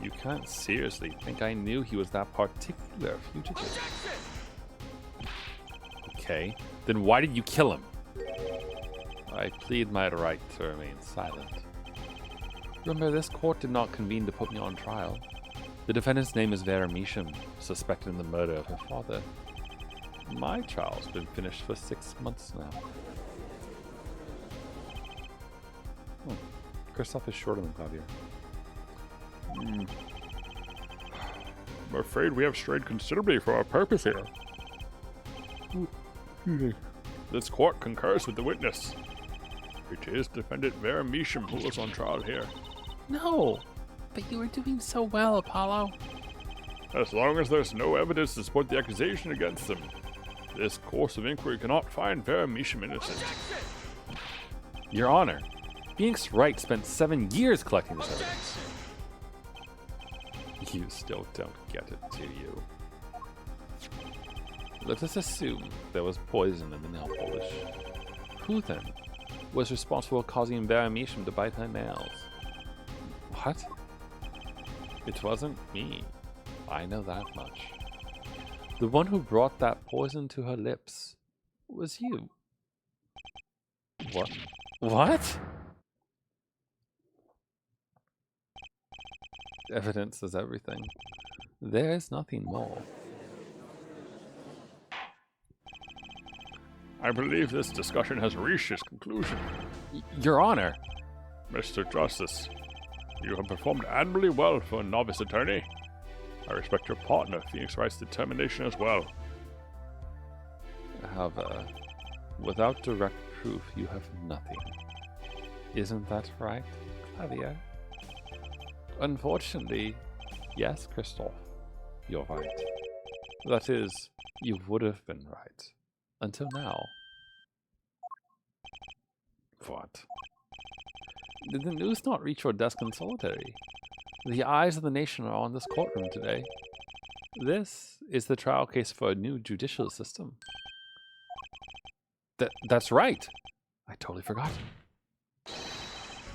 You can't seriously think I knew he was that particular fugitive. Okay, then why did you kill him? I plead my right to remain silent. Remember, this court did not convene to put me on trial. The defendant's name is Vera Measham, suspected in the murder of her father. My trial's been finished for 6 months now. Christoph is shorter than Claudia.
I'm afraid we have strayed considerably from our purpose here. This court concurs with the witness. It is defendant Vera Measham who was on trial here.
No, but you were doing so well, Apollo.
As long as there's no evidence to support the accusation against him, this course of inquiry cannot find Vera Measham innocent.
Your Honor, Phoenix Wright spent 7 years collecting this evidence. You still don't get it, do you? Let us assume there was poison in the nail polish. Who then was responsible for causing Vera Measham to bite her nails? What? It wasn't me. I know that much. The one who brought that poison to her lips was you. What? What? Evidence is everything. There is nothing more.
I believe this discussion has reached its conclusion.
Your Honor!
Mr. Justice, you have performed admirably well for a novice attorney. I respect your partner, Phoenix Wright's determination as well.
However, without direct proof, you have nothing. Isn't that right, Javier? Unfortunately, yes, Christoph, you're right. That is, you would have been right. Until now. What? Did the news not reach your desk in solitary? The eyes of the nation are on this courtroom today. This is the trial case for a new judicial system. That's right! I totally forgot.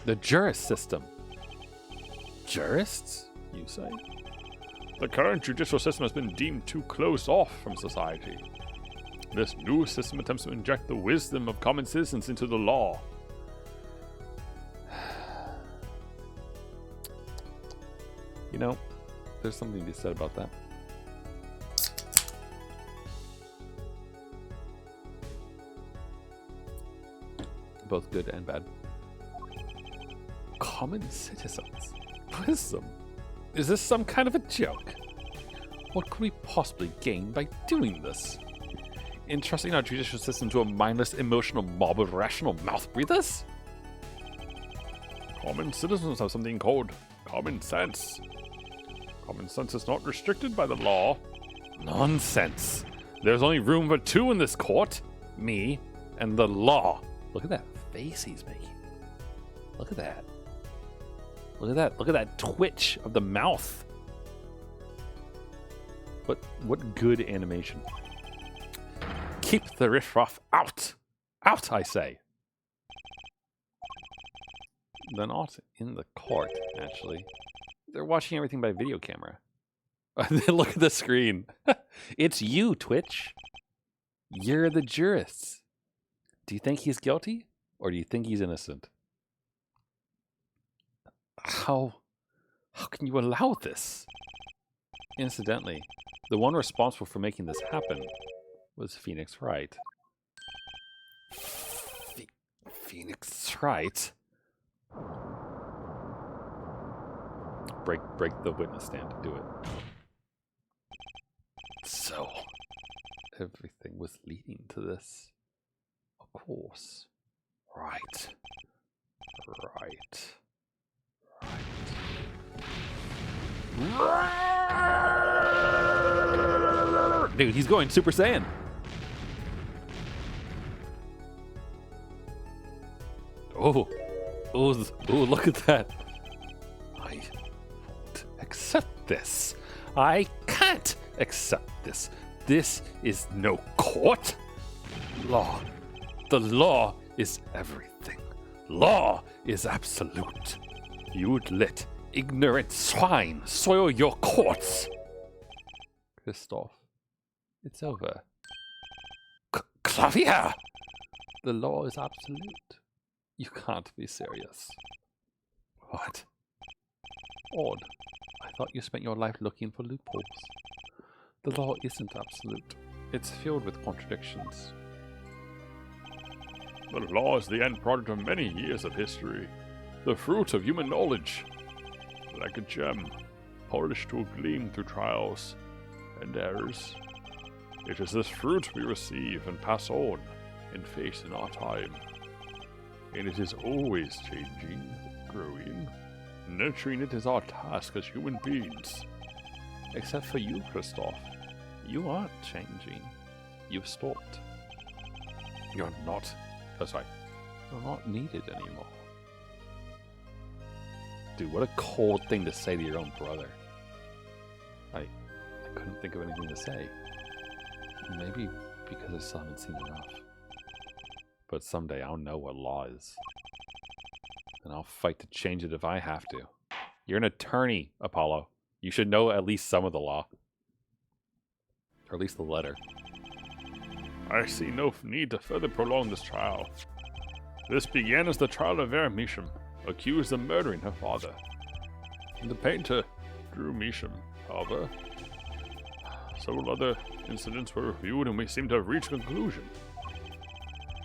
The jurist system. Jurists, you say?
The current judicial system has been deemed too closed off from society. This new system attempts to inject the wisdom of common citizens into the law.
You know, there's something to be said about that. Both good and bad. Common citizens. Wisdom. Is this some kind of a joke? What could we possibly gain by doing this? Entrusting our judicial system to a mindless, emotional mob of rational mouth breathers?
Common citizens have something called common sense. Common sense is not restricted by the law.
Nonsense. There's only room for two in this court. Me and the law. Look at that face he's making. Look at that. Look at that. Look at that twitch of the mouth. What good animation. Keep the riffraff out. Out, I say. They're not in the court, actually. They're watching everything by video camera. Look at the screen. It's you, Twitch. You're the jurists. Do you think he's guilty? Or do you think he's innocent? How can you allow this? Incidentally, the one responsible for making this happen was Phoenix Wright. Phoenix Wright? Break the witness stand to do it. So, everything was leading to this. Of course. Right. Dude, he's going Super Saiyan. Oh, look at that. I won't accept this. I can't accept this. This is no court. Law. The law is everything. Law is absolute. You'd let ignorant swine soil your courts. Christoph, it's over. Clavier! The law is absolute. You can't be serious. What? Odd. I thought you spent your life looking for loopholes. The law isn't absolute. It's filled with contradictions.
The law is the end product of many years of history, the fruit of human knowledge. Like a gem, polished to a gleam through trials and errors. It is this fruit we receive and pass on and face in our time. And it is always changing, growing. Nurturing it is our task as human beings. Except for you, Christoph. You aren't changing. You've stopped. You're not. Oh, sorry. You're not needed anymore. Dude, what a cold thing to say to your own brother. I couldn't think of anything to say. Maybe because I still haven't seen enough. But someday I'll know what law is. And I'll fight to change it if I have to. You're an attorney, Apollo. You should know at least some of the law. Or at least the letter. I see no need to further prolong this trial. This began as the trial of Vera Measham, accused of murdering her father. The painter, Drew Measham, however. Several other incidents were reviewed and we seem to have reached a conclusion.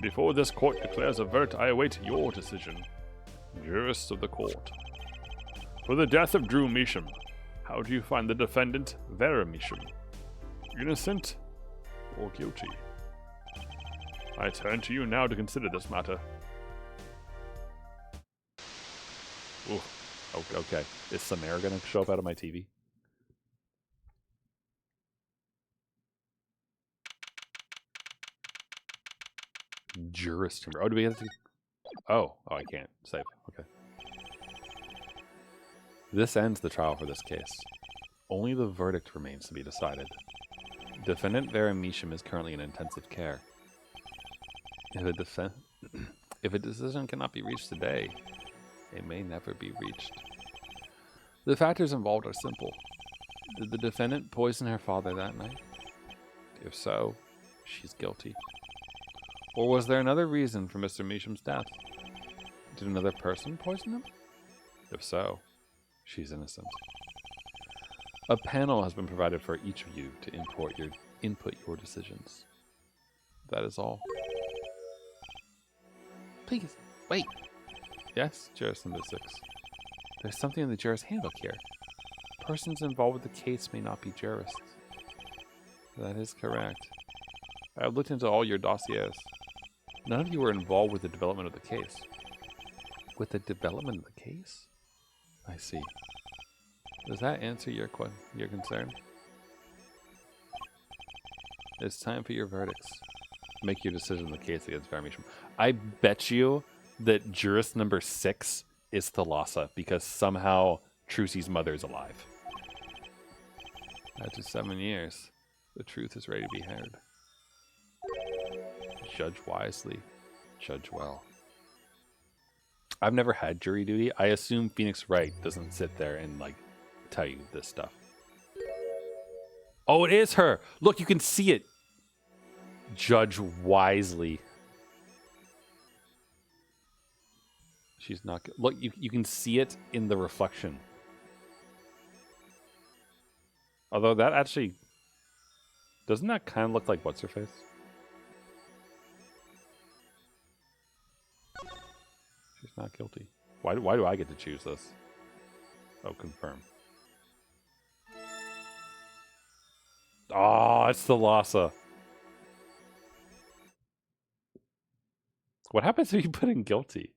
Before this court declares a verdict, I await your decision, jurists of the court. For the death of Drew Measham, how do you find the defendant, Vera Measham? Innocent or guilty? I turn to you now to consider this matter.
Ooh. Okay. Is Samara gonna show up out of my TV? Jurist. Oh, do we have to? Oh, I can't save. Okay. This ends the trial for this case. Only the verdict remains to be decided. Defendant Vera Measham is currently in intensive care. If a decision cannot be reached today, it may never be reached. The factors involved are simple. Did the defendant poison her father that night? If so, she's guilty. Or was there another reason for Mr. Measham's death? Did another person poison him? If so, she's innocent. A panel has been provided for each of you to input your decisions. That is all.
Please, wait.
Yes, jurist number 6. There's something in the jurist handbook here. Persons involved with the case may not be jurists. That is correct. I have looked into all your dossiers. None of you were involved with the development of the case. With the development of the case? I see. Does that answer your concern? It's time for your verdicts. Make your decision in the case against Vera Measham. I bet you that jurist number 6 is Thalassa because somehow Trucy's mother is alive. After 7 years, the truth is ready to be heard. Judge wisely, judge well. I've never had jury duty. I assume Phoenix Wright doesn't sit there and like tell you this stuff. Oh, it is her. Look, you can see it. Judge wisely. She's not good. Look, you can see it in the reflection. Although that actually doesn't that kind of look like what's her face? She's not guilty. Why do I get to choose this? Oh, confirm. Oh, it's the Lhasa. What happens if you put in guilty?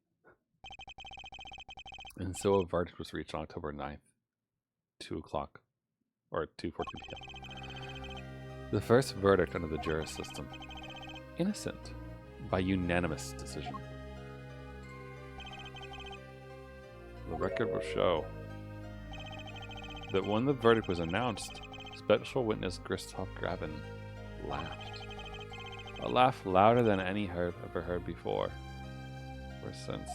And so a verdict was reached on October 9th, 2 o'clock, or 2:14 p.m. The first verdict under the jurist system. Innocent, by unanimous decision. The record will show that when the verdict was announced, special witness Christoph Graben laughed. A laugh louder than any ever heard before or since.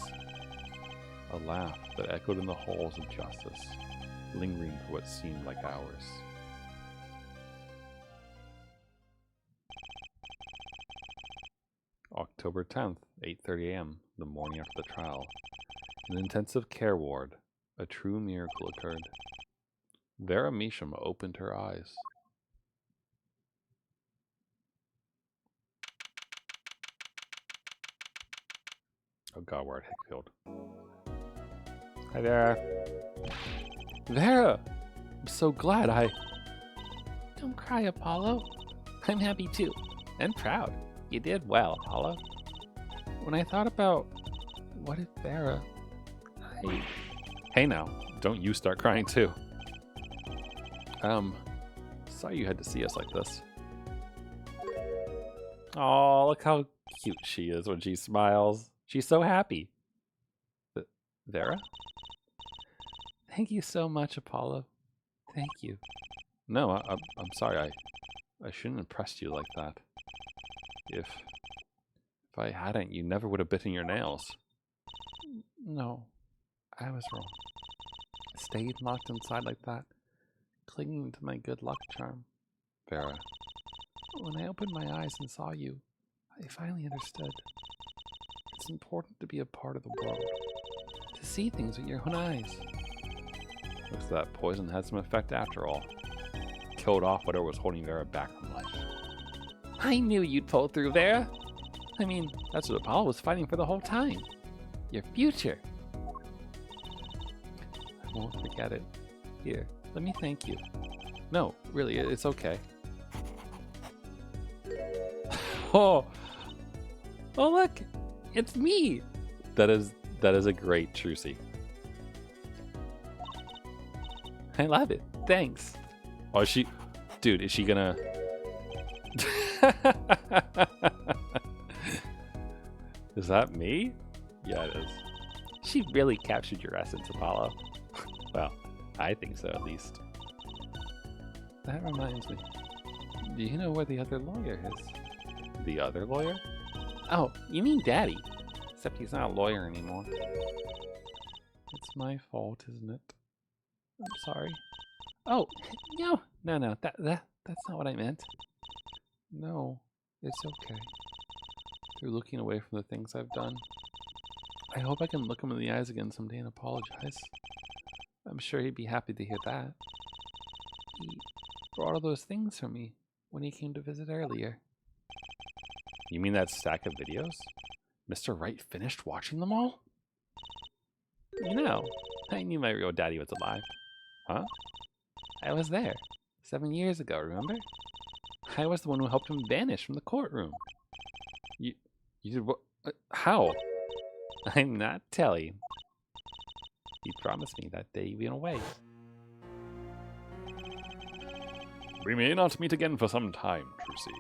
A laugh that echoed in the halls of justice, lingering for what seemed like hours. October 10th, 8:30 a.m., the morning after the trial. In the intensive care ward, a true miracle occurred. Vera Measham opened her eyes. Oh god, we're at Hickfield. Hi there. Vera! so glad I...
Don't cry, Apollo. I'm happy too, and proud. You did well, Apollo. When I thought about what if Vera,
Hey now, don't you start crying too. Sorry you had to see us like this. Oh, look how cute she is when she smiles. She's so happy. Vera?
Thank you so much, Apollo. Thank you.
No, I'm sorry. I shouldn't have pressed you like that. If I hadn't, you never would have bitten your nails.
No, I was wrong. I stayed locked inside like that, clinging to my good luck charm.
Vera.
When I opened my eyes and saw you, I finally understood. It's important to be a part of the world, to see things with your own eyes.
Looks that poison had some effect after all. Killed off whatever was holding Vera back from life.
I knew you'd pull through, Vera. I mean, that's what Apollo was fighting for the whole time. Your future. I won't forget it. Here, let me thank you.
No, really, it's okay. Oh,
look, it's me.
that is a great Trucy.
I love it. Thanks.
Oh, is she, dude? Is she gonna? Is that me? Yeah, it is.
She really captured your essence, Apollo.
Well, I think so at least.
That reminds me. Do you know where the other lawyer is?
The other lawyer?
Oh, you mean Daddy. Except he's not a lawyer anymore.
It's my fault, isn't it?
I'm sorry. Oh, no. That's not what I meant.
No, it's okay. You're looking away from the things I've done. I hope I can look him in the eyes again someday and apologize.
I'm sure he'd be happy to hear that. He brought all those things for me when he came to visit earlier.
You mean that stack of videos? Mr. Wright finished watching them all?
You know, I knew my real daddy was alive.
Huh?
I was there 7 years ago, remember? I was the one who helped him vanish from the courtroom.
You did what? How?
I'm not telling. He promised me that day he went away.
We may not meet again for some time, Trucy.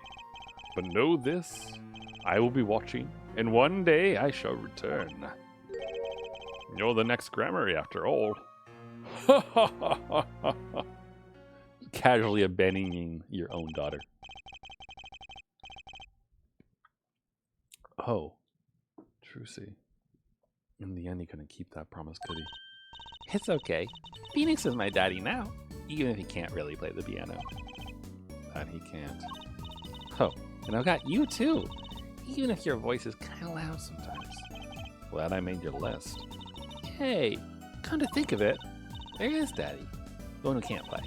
But know this, I will be watching, and one day I shall return. You're the next Grammary, after all.
Casually abandoning your own daughter. Oh, Trucy. In the end, you're gonna keep that promise, could he?
It's okay. Phoenix is my daddy now, even if he can't really play the piano.
That he can't.
Oh, and I've got you too, even if your voice is kind of loud sometimes.
Glad I made your list.
Hey, come to think of it, there is Daddy, the one who can't play.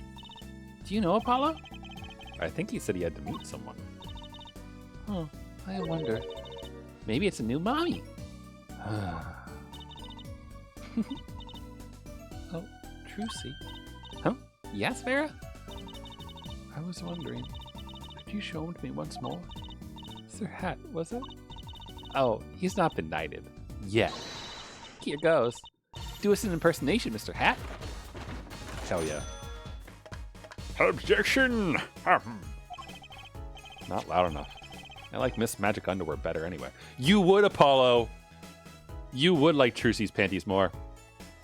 Do you know Apollo?
I think he said he had to meet someone.
Oh, I wonder. Maybe it's a new mommy. Oh, Trucy. Huh? Yes, Vera?
I was wondering, could you show him to me once more?
Sir Hat, was it? Oh, he's not been knighted. Yet. Here goes. Do us an impersonation, Mr. Hat.
Hell yeah.
Objection!
Not loud enough. I like Miss Magic Underwear better anyway. You would, Apollo! You would like Trucy's panties more.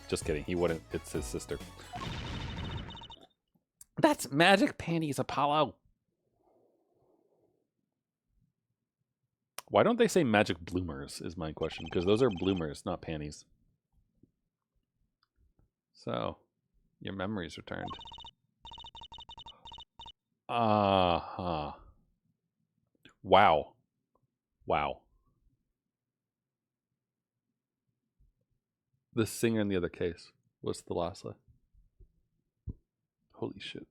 Just kidding, he wouldn't. It's his sister.
That's magic panties, Apollo.
Why don't they say magic bloomers is my question, because those are bloomers, not panties. So, your memory's returned. Uh-huh. Wow. Wow. The singer in the other case. What's the last line? Holy shit.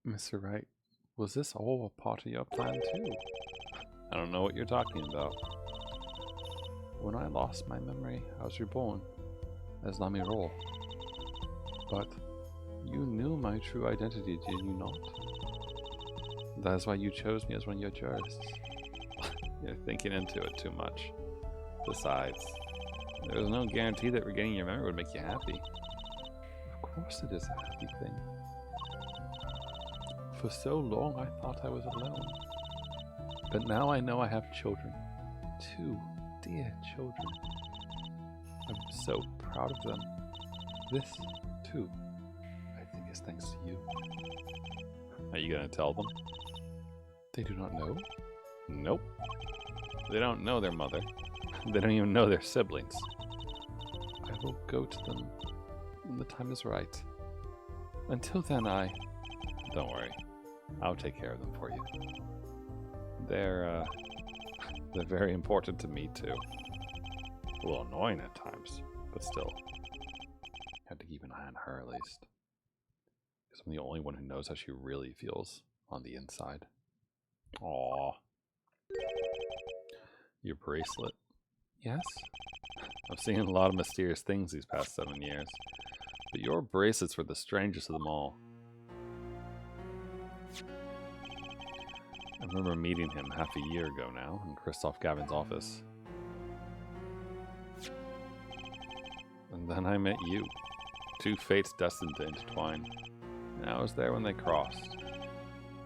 Mr. Wright, was this all a part of your plan too? I don't know what you're talking about. When I lost my memory, I was reborn as Lamirol. But you knew my true identity, did you not? That's why you chose me as one of your jurors. You're thinking into it too much. Besides, there's no guarantee that regaining your memory would make you happy. Of course it is a happy thing. For so long I thought I was alone. But now I know I have children. 2 dear children. I'm so proud of them. This, too, I think is thanks to you. Are you going to tell them? They do not know? Nope. They don't know their mother. They don't even know their siblings. I will go to them when the time is right. Until then, don't worry. I'll take care of them for you. They're very important to me, too. A little annoying at times, but still. Had to keep an eye on her, at least. Because I'm the only one who knows how she really feels on the inside. Aww. Your bracelet. Yes? I've seen a lot of mysterious things these past 7 years. But your bracelets were the strangest of them all. I remember meeting him half a year ago now in Christoph Gavin's office. And then I met you. 2 fates destined to intertwine. And I was there when they crossed.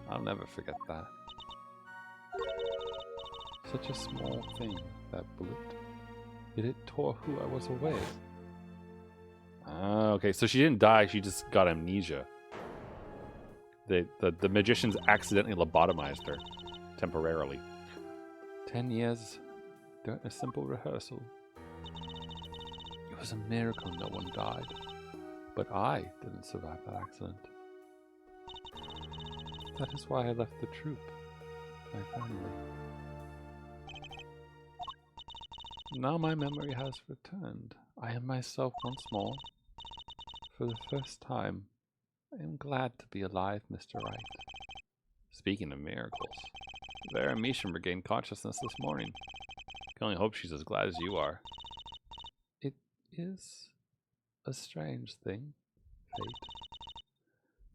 I'll never forget that. Such a small thing, that bullet. Yet it tore who I was away. Ah, okay, so she didn't die, she just got amnesia. The magicians accidentally lobotomized her. Temporarily. 10 years during a simple rehearsal. It was a miracle no one died. But I didn't survive that accident. That is why I left the troupe. My family. Now my memory has returned. I am myself once more. For the first time, I am glad to be alive, Mr. Wright. Speaking of miracles, Vera Measham regained consciousness this morning. I can only hope she's as glad as you are. It is a strange thing, fate.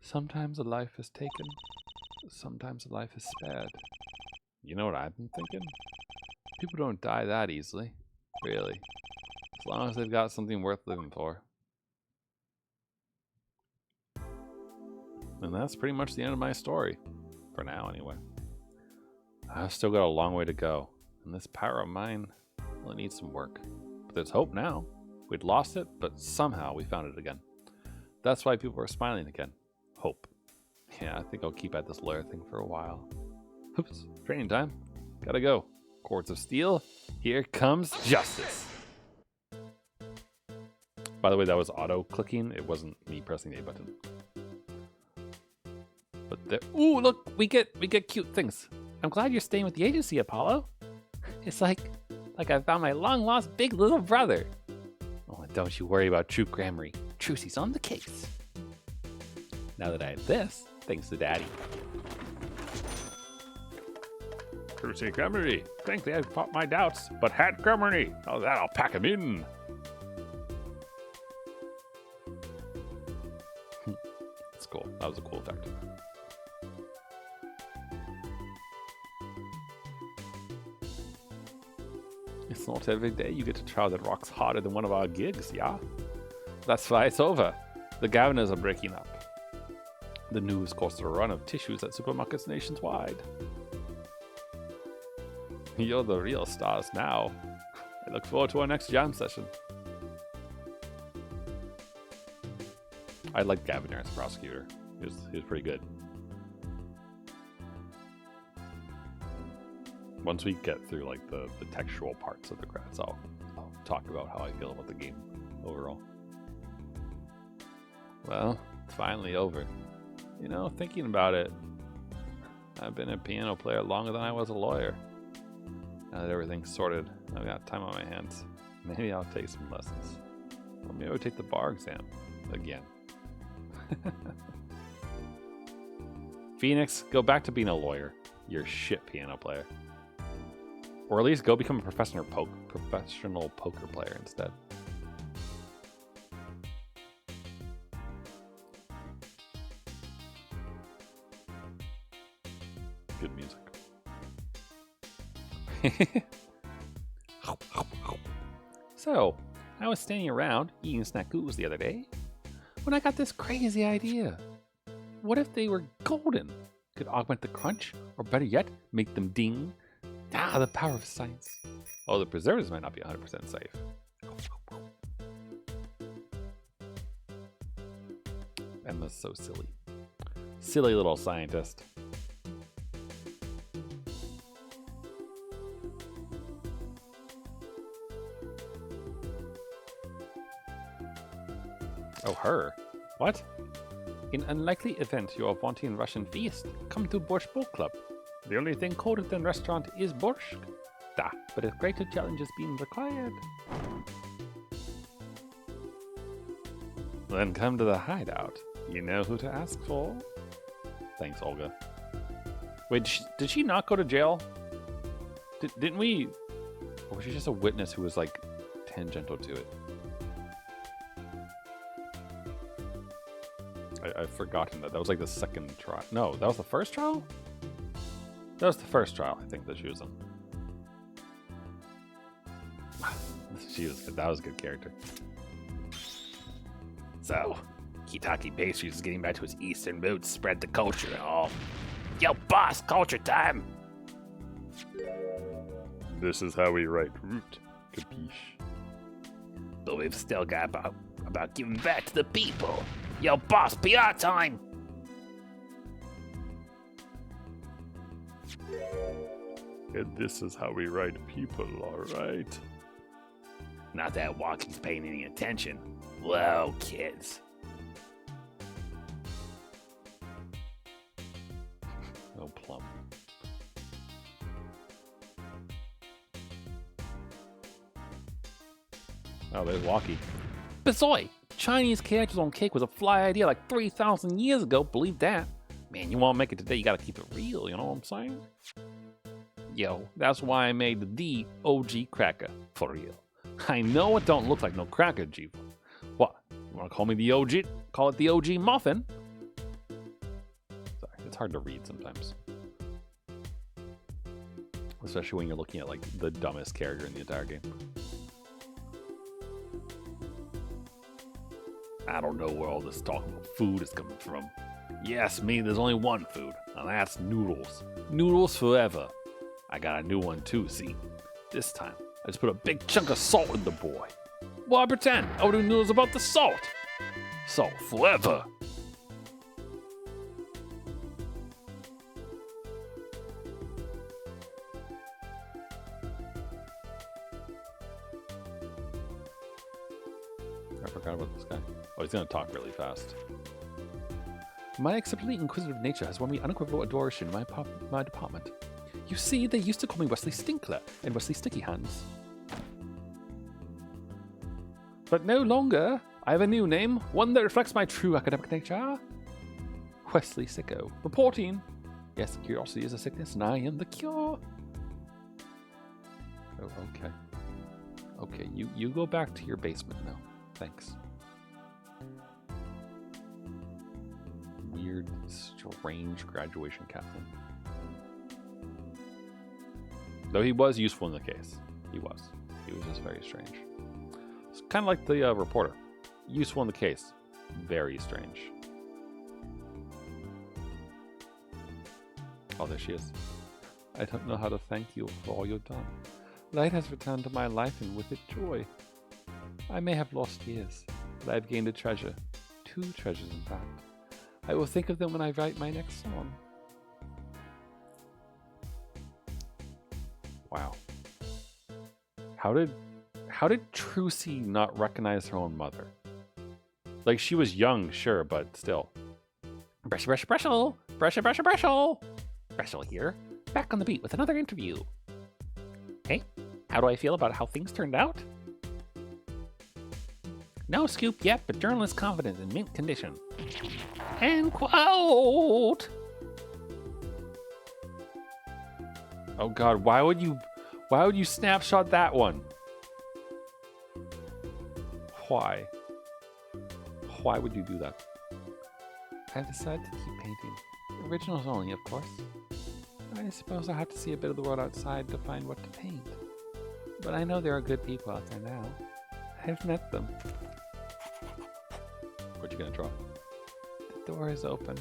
Sometimes a life is taken, sometimes a life is spared. You know what I've been thinking? People don't die that easily, really. As long as they've got something worth living for. And that's pretty much the end of my story. For now, anyway. I've still got a long way to go. And this power of mine really needs some work. But there's hope now. We'd lost it, but somehow we found it again. That's why people are smiling again. Hope. Yeah, I think I'll keep at this lawyer thing for a while. Oops, training time. Gotta go. Cords of steel. Here comes justice. By the way, that was auto-clicking. It wasn't me pressing the A button. But there, ooh, look, we get cute things.
I'm glad you're staying with the agency, Apollo. It's like I found my long-lost big little brother.
Oh, and don't you worry about Troop Grammary.
Trucy's on the case.
Now that I have this, thanks to Daddy.
Trucy Grammary. Frankly, I've fought my doubts, but had Grammary. Oh, that I'll pack him in.
That's cool. That was a cool effect. It's not every day you get a child that rocks harder than one of our gigs, yeah? That's why it's over. The Gaviners are breaking up. The news caused a run of tissues at supermarkets nationwide. You're the real stars now. I look forward to our next jam session. I like Gavin as a prosecutor. He was pretty good. Once we get through like the textual parts of the credits, I'll talk about how I feel about the game overall. Well, it's finally over. You know, thinking about it, I've been a piano player longer than I was a lawyer. Now that everything's sorted, I've got time on my hands. Maybe I'll take some lessons. Or maybe I'll take the bar exam again. Phoenix, go back to being a lawyer. You're a shit piano player. Or at least go become a professional poker player instead. good music.
So, I was standing around eating snackoos the other day when I got this crazy idea. What if they were golden? Could augment the crunch, or better yet, make them ding. Ah, the power of science. Oh, the preservatives might not be 100% safe. Emma's so silly. Silly little scientist. Oh, her? What? In unlikely event you are wanting Russian feast, come to Borscht Bowl Club. The only thing colder than restaurant is borscht. Da, but a greater challenge is being required. Then come to the hideout. You know who to ask for. Thanks, Olga. Wait, did she not go to jail? Didn't we? Or was she just a witness who was like tangential to it? I've forgotten that. That was like the second trial. No, that was the first trial? That was the first trial, I think, that she was in. She was good. That was a good character.
So, Kitaki Pastries is getting back to his Eastern roots, spread the culture and all. Yo, boss, culture time!
This is how we write root. Capiche?
But we've still got about giving back to the people. Yo, boss, PR time!
And this is how we write people, alright?
Not that Walkie's paying any attention. Whoa, kids.
Oh, plum. Oh, there's Walkie.
Bazoy! Chinese characters on cake was a fly idea like 3,000 years ago. Believe that. Man, you want to make it today, you gotta keep it real, you know what I'm saying? Yo, that's why I made the OG cracker. For real. I know it don't look like no cracker, G. What? You wanna call me the OG? Call it the OG muffin?
Sorry, it's hard to read sometimes. Especially when you're looking at like the dumbest character in the entire game.
I don't know where all this talk about food is coming from. Yes, me, there's only one food, and that's noodles. Noodles forever. I got a new one too, see? This time, I just put a big chunk of salt in the boy. Well, I pretend I would do noodles about the salt. Salt forever.
I forgot about this guy. Oh, he's gonna talk really fast.
My exceptionally inquisitive nature has won me unequivocal adoration in my department. You see, they used to call me Wesley Stinkler and Wesley Sticky Hands. But no longer. I have a new name, one that reflects my true academic nature. Wesley Sicko. Reporting. Yes, curiosity is a sickness, and I am the cure.
Oh, okay. Okay, you go back to your basement now. Thanks. Weird, strange graduation captain. Though he was useful in the case. He was. He was just very strange. It's kind of like the reporter. Useful in the case. Very strange. Oh, there she is. I don't know how to thank you for all you've done. Light has returned to my life and with it joy. I may have lost years, but I've gained a treasure. 2 treasures, in fact. I will think of them when I write my next song. Wow. How did Trucy not recognize her own mother? Like, she was young, sure, but still.
Bristle, bristle, bristle, bristle, bristle. Bristle here, back on the beat with another interview. Hey, how do I feel about how things turned out? No scoop yet, but journalist confidence in mint condition. End quote!
Oh god, why would you snapshot that one? Why? Why would you do that?
I've decided to keep painting. Originals only, of course. I suppose I'll have to see a bit of the world outside to find what to paint. But I know there are good people out there now. I've met them.
What you gonna draw?
The door is open.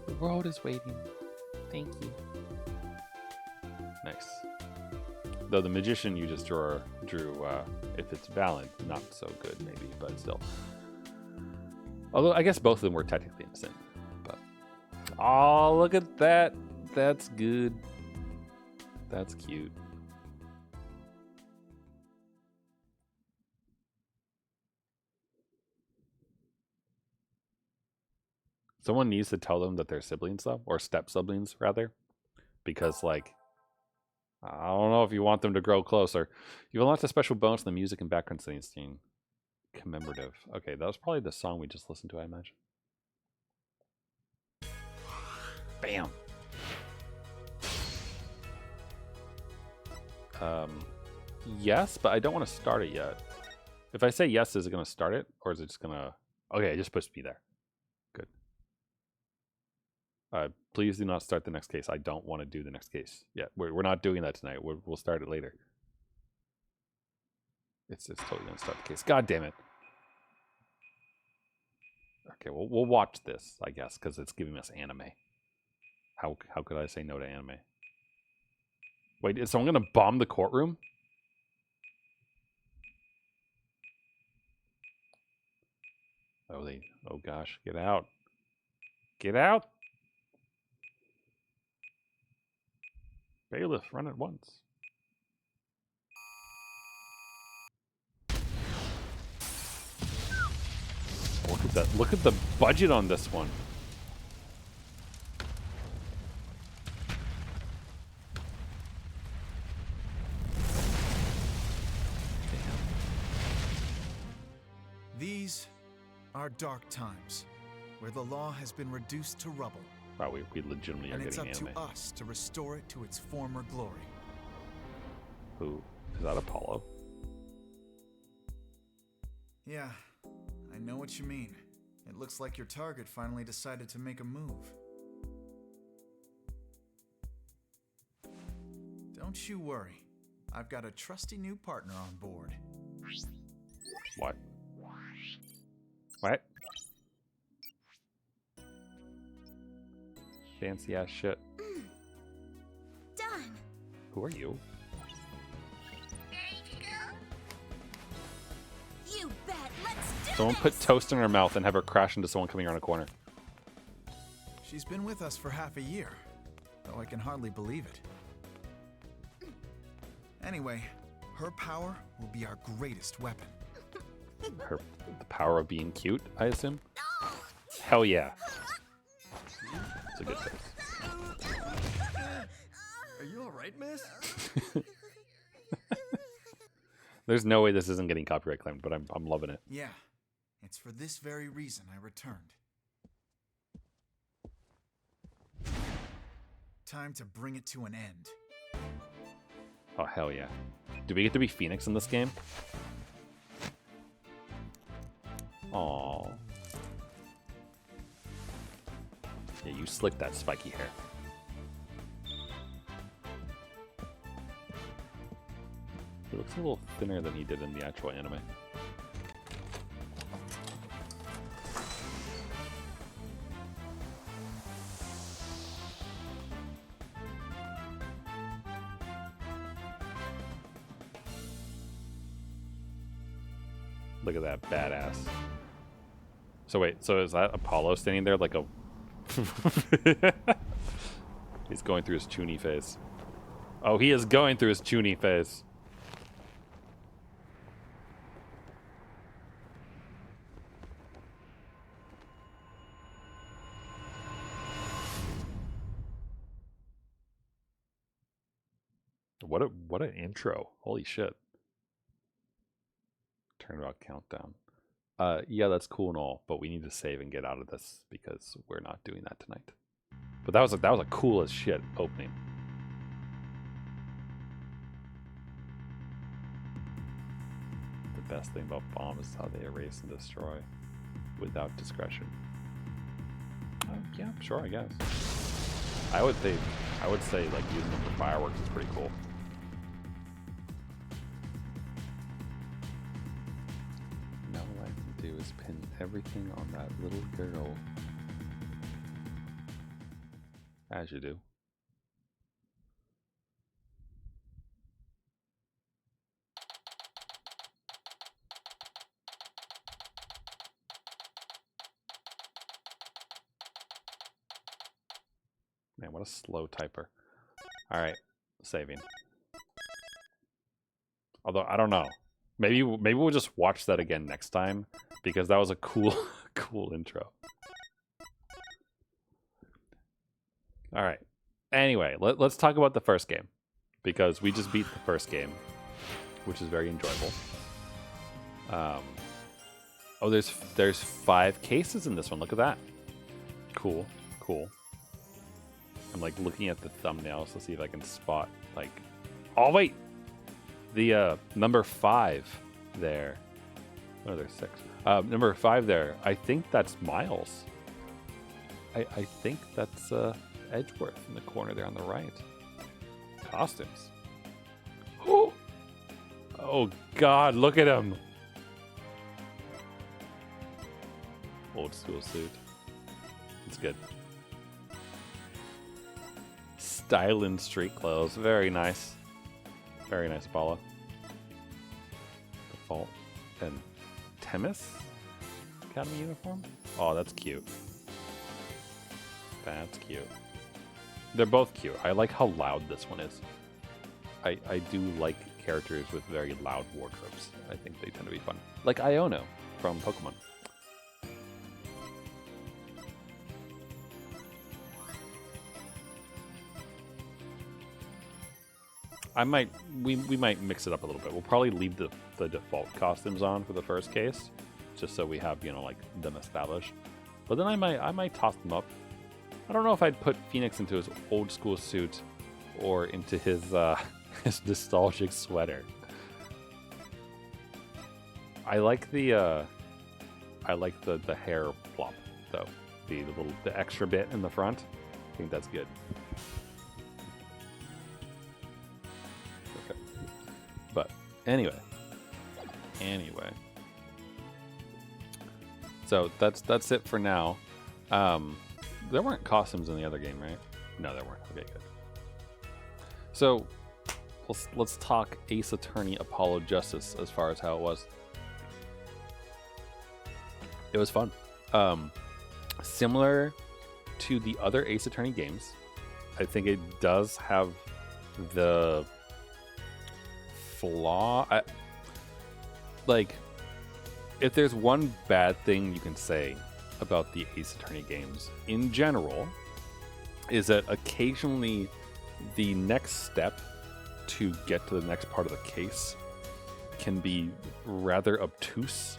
The world is waiting. Thank you.
Nice. Though the magician you just drew, if it's valid, not so good maybe, but still. Although I guess both of them were technically innocent. But oh, look at that! That's good. That's cute. Someone needs to tell them that they're siblings, though, or step siblings, rather, because like. I don't know if you want them to grow closer. You unlocked a special bonus in the music and background settings scene. Commemorative. Okay, that was probably the song we just listened to, I imagine. Bam! Yes, but I don't want to start it yet. If I say yes, is it going to start it? Or is it just going to... Okay, it just puts me there. Good. Please do not start the next case. I don't want to do the next case yet. We're not doing that tonight. We'll start it later. It's totally going to start the case. God damn it. Okay, well, we'll watch this, I guess, because it's giving us anime. How could I say no to anime? Wait, is someone going to bomb the courtroom? Oh gosh, get out. Get out! Bailiff, run at once. Look at that. Look at the budget on this one.
These are dark times, where the law has been reduced to rubble.
Wow, we legitimately are
And it's
getting
up
anime.
to us to restore it to its former glory.
Who? Is that Apollo?
Yeah, I know what you mean. It looks like your target finally decided to make a move. Don't you worry. I've got a trusty new partner on board.
What? What? Fancy ass shit.
Done.
Who are you?
You bet. Let's do
Someone
this.
put toast in her mouth and have her crash into someone coming around a corner.
She's been with us for half a year, though I can hardly believe it. Anyway, her power will be our greatest weapon.
The power of being cute, I assume? Hell yeah. It's a good face.
Are you alright, miss?
There's no way this isn't getting copyright claimed, but I'm loving it.
Yeah, it's for this very reason I returned. Time to bring it to an end.
Oh, hell yeah. Do we get to be Phoenix in this game? Aww. Yeah, you slick that spiky hair. He looks a little thinner than he did in the actual anime. Look at that badass. So wait, so is that Apollo standing there like a... He's going through his Chuny phase. Oh, he is going through his Chuny phase. What an intro. Holy shit. Turnabout countdown. Yeah, that's cool and all, but we need to save and get out of this because we're not doing that tonight. But that was a cool as shit opening. The best thing about bombs is how they erase and destroy without discretion. Yeah, sure, I guess. I would think I would say like using them for fireworks is pretty cool. Now all I have to do is pin everything on that little girl. As you do. Man, what a slow typer. Alright, saving. Although, I don't know. Maybe we'll just watch that again next time, because that was a cool, cool intro. Alright. Anyway, let's talk about the first game, because we just beat the first game, which is very enjoyable. Oh, there's 5 cases in this one. Look at that. Cool, cool. I'm like looking at the thumbnails to see if I can spot like, oh wait, the number 5 there. Oh, there's 6. Number 5 there. I think that's Miles. I think that's Edgeworth in the corner there on the right. Costumes. Oh God, look at him. Old school suit. It's good. Styling street clothes. Very nice. Very nice, Apollo. Default. And Temis Academy uniform? Oh, that's cute. That's cute. They're both cute. I like how loud this one is. I do like characters with very loud wardrobes. I think they tend to be fun. Like Iono from Pokemon. We might mix it up a little bit. We'll probably leave the default costumes on for the first case, just so we have, you know, like them established. But then I might toss them up. I don't know if I'd put Phoenix into his old school suit or into his his nostalgic sweater. I like the hair plop though. The extra bit in the front. I think that's good. Okay. But anyway. So that's it for now. There weren't costumes in the other game, right? No, there weren't. Okay, good. So let's talk Ace Attorney Apollo Justice as far as how it was. It was fun. Similar to the other Ace Attorney games, I think it does have the flaw. Like, if there's one bad thing you can say about the Ace Attorney games in general, is that occasionally the next step to get to the next part of the case can be rather obtuse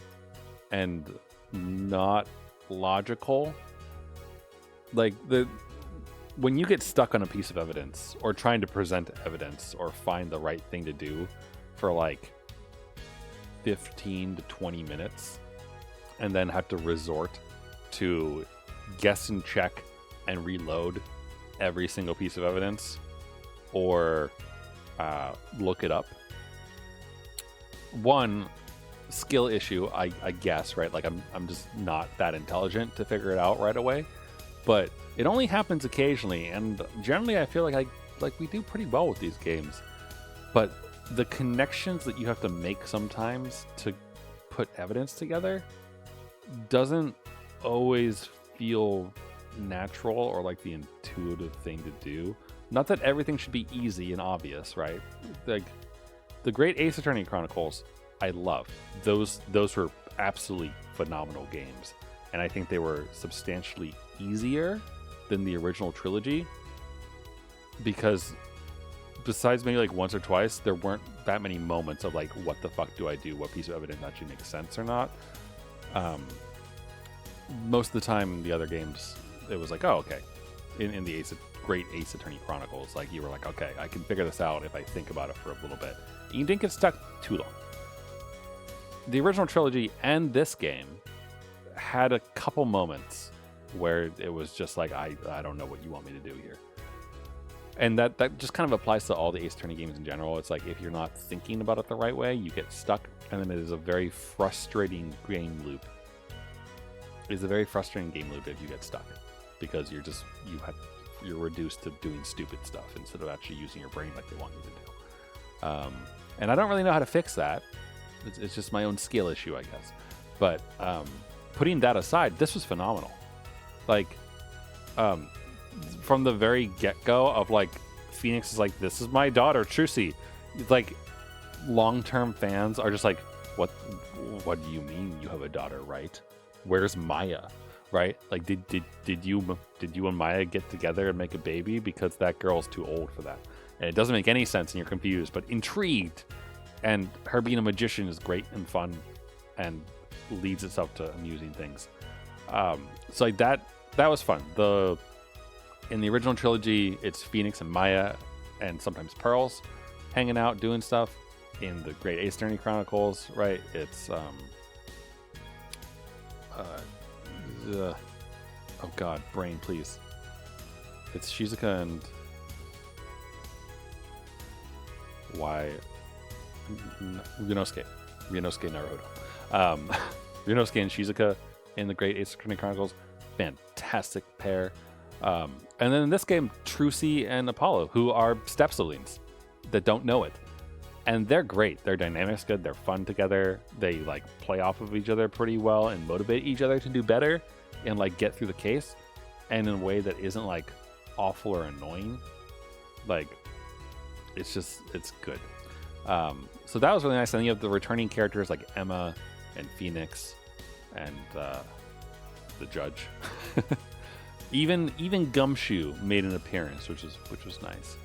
and not logical. Like, when you get stuck on a piece of evidence or trying to present evidence or find the right thing to do for like 15 to 20 minutes and then have to resort to guess and check and reload every single piece of evidence or look it up. One, skill issue, I guess, right? Like I'm just not that intelligent to figure it out right away. But it only happens occasionally, and generally I feel like we do pretty well with these games. But the connections that you have to make sometimes to put evidence together doesn't always feel natural or like the intuitive thing to do. Not that everything should be easy and obvious, right? Like the Great Ace Attorney Chronicles, I love. Those were absolutely phenomenal games. And I think they were substantially easier than the original trilogy because besides maybe like once or twice, there weren't that many moments of like, what the fuck do I do? What piece of evidence actually makes sense or not? Most of the time in the other games, it was like, oh, okay. In the Great Ace Attorney Chronicles, like you were like, okay, I can figure this out if I think about it for a little bit. You didn't get stuck too long. The original trilogy and this game had a couple moments where it was just like, I don't know what you want me to do here. And that just kind of applies to all the Ace Attorney games in general. It's like if you're not thinking about it the right way, you get stuck, and then it is a very frustrating game loop. It's a very frustrating game loop if you get stuck, because you're reduced to doing stupid stuff instead of actually using your brain like they want you to do. And I don't really know how to fix that. It's just my own skill issue, I guess. But putting that aside, this was phenomenal. Like, from the very get-go of like Phoenix is like, this is my daughter Trucy. Like, long-term fans are just like, what do you mean you have a daughter, right? Where's Maya, right? Like, did you and Maya get together and make a baby? Because that girl's too old for that, and it doesn't make any sense, and you're confused but intrigued. And her being a magician is great and fun, and leads itself to amusing things. So like that was fun. In the original trilogy, it's Phoenix and Maya, and sometimes Pearls, hanging out doing stuff. In the Great Ace Attorney Chronicles, right? It's oh god, brain, please. It's Shizuka and Ryunosuke Naruhodo. Ryunosuke and Shizuka in the Great Ace Attorney Chronicles, fantastic pair. And then in this game, Trucy and Apollo, who are step siblings that don't know it. And they're great. Their dynamic's good. They're fun together. They like play off of each other pretty well and motivate each other to do better and like get through the case, and in a way that isn't like awful or annoying. Like, it's good. So that was really nice. And then you have the returning characters like Emma and Phoenix and the judge. Even Gumshoe made an appearance, which was nice.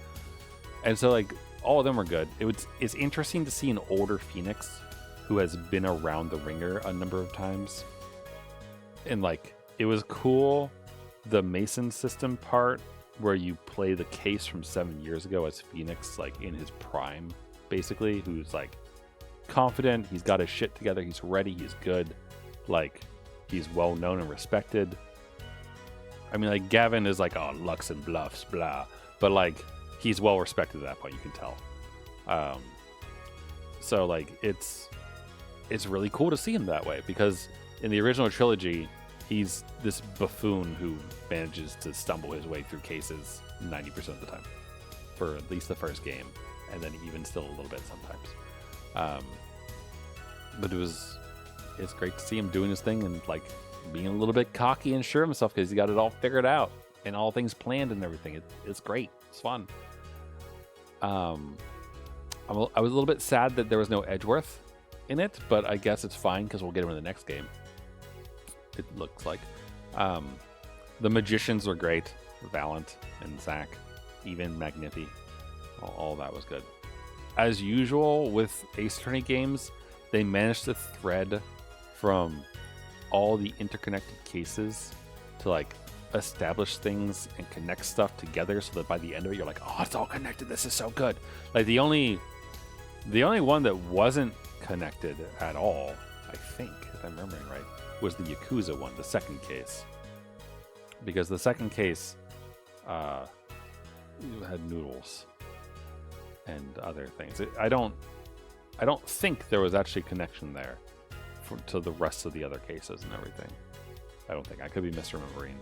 And so like all of them were good. It's interesting to see an older Phoenix who has been around the ringer a number of times. And like, it was cool, the Mason system part where you play the case from 7 years ago as Phoenix, like in his prime, basically, who's like confident, he's got his shit together, he's ready, he's good, like he's well known and respected. I mean, like, Gavin is like, oh, Lux and bluffs, blah, but like, he's well respected at that point, you can tell. So like, it's really cool to see him that way, because in the original trilogy, he's this buffoon who manages to stumble his way through cases 90% of the time, for at least the first game, and then even still a little bit sometimes. But it's great to see him doing his thing and like being a little bit cocky and sure of himself because he's got it all figured out and all things planned and everything. It's great. It's fun. I was a little bit sad that there was no Edgeworth in it, but I guess it's fine because we'll get him in the next game. It looks like. The magicians were great. Valent and Zack, even Magnifi. All that was good. As usual with Ace Attorney games, they managed to thread from all the interconnected cases to like establish things and connect stuff together so that by the end of it you're like, oh, it's all connected, this is so good. Like the only one that wasn't connected at all, I think, if I'm remembering right, was the Yakuza one, the second case. Because the second case had noodles and other things. I don't think there was actually connection there to the rest of the other cases and everything. I don't think. I could be misremembering,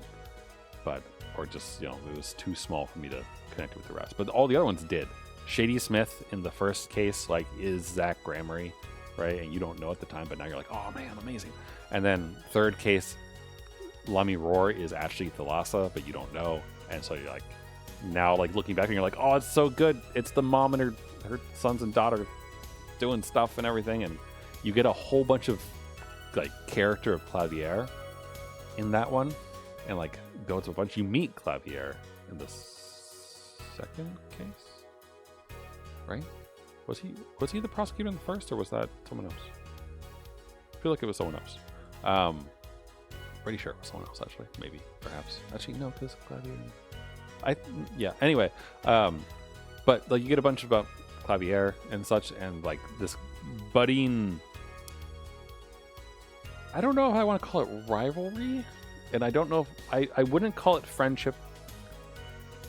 or just, it was too small for me to connect with the rest. But all the other ones did. Shady Smith in the first case, like, is Zach Gramery, right? And you don't know at the time, but now you're like, oh man, amazing. And then third case, Lummy Roar is actually Thalassa, but you don't know. And so you're like, now like looking back and you're like, oh, it's so good. It's the mom and her sons and daughter doing stuff and everything. And you get a whole bunch of like character of Clavier in that one. And like go to a bunch. You meet Clavier in the second case, right? Was he the prosecutor in the first, or was that someone else? I feel like it was someone else. Pretty sure it was someone else, actually. Maybe, perhaps. Actually, no, because Clavier. Anyway, but like you get a bunch about Clavier and such, and like this budding. I don't know if I want to call it rivalry, and I don't know if I wouldn't call it friendship.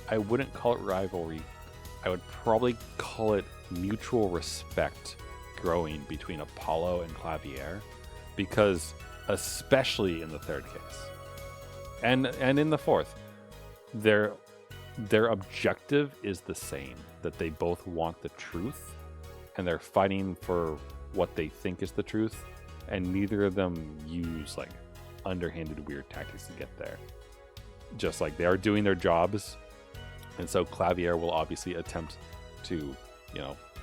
I wouldn't call it rivalry. I would probably call it mutual respect growing between Apollo and Clavier, because especially in the third case and in the fourth, their objective is the same, that they both want the truth and they're fighting for what they think is the truth, and neither of them use like underhanded weird tactics to get there. Just like they are doing their jobs, and so Clavier will obviously attempt to,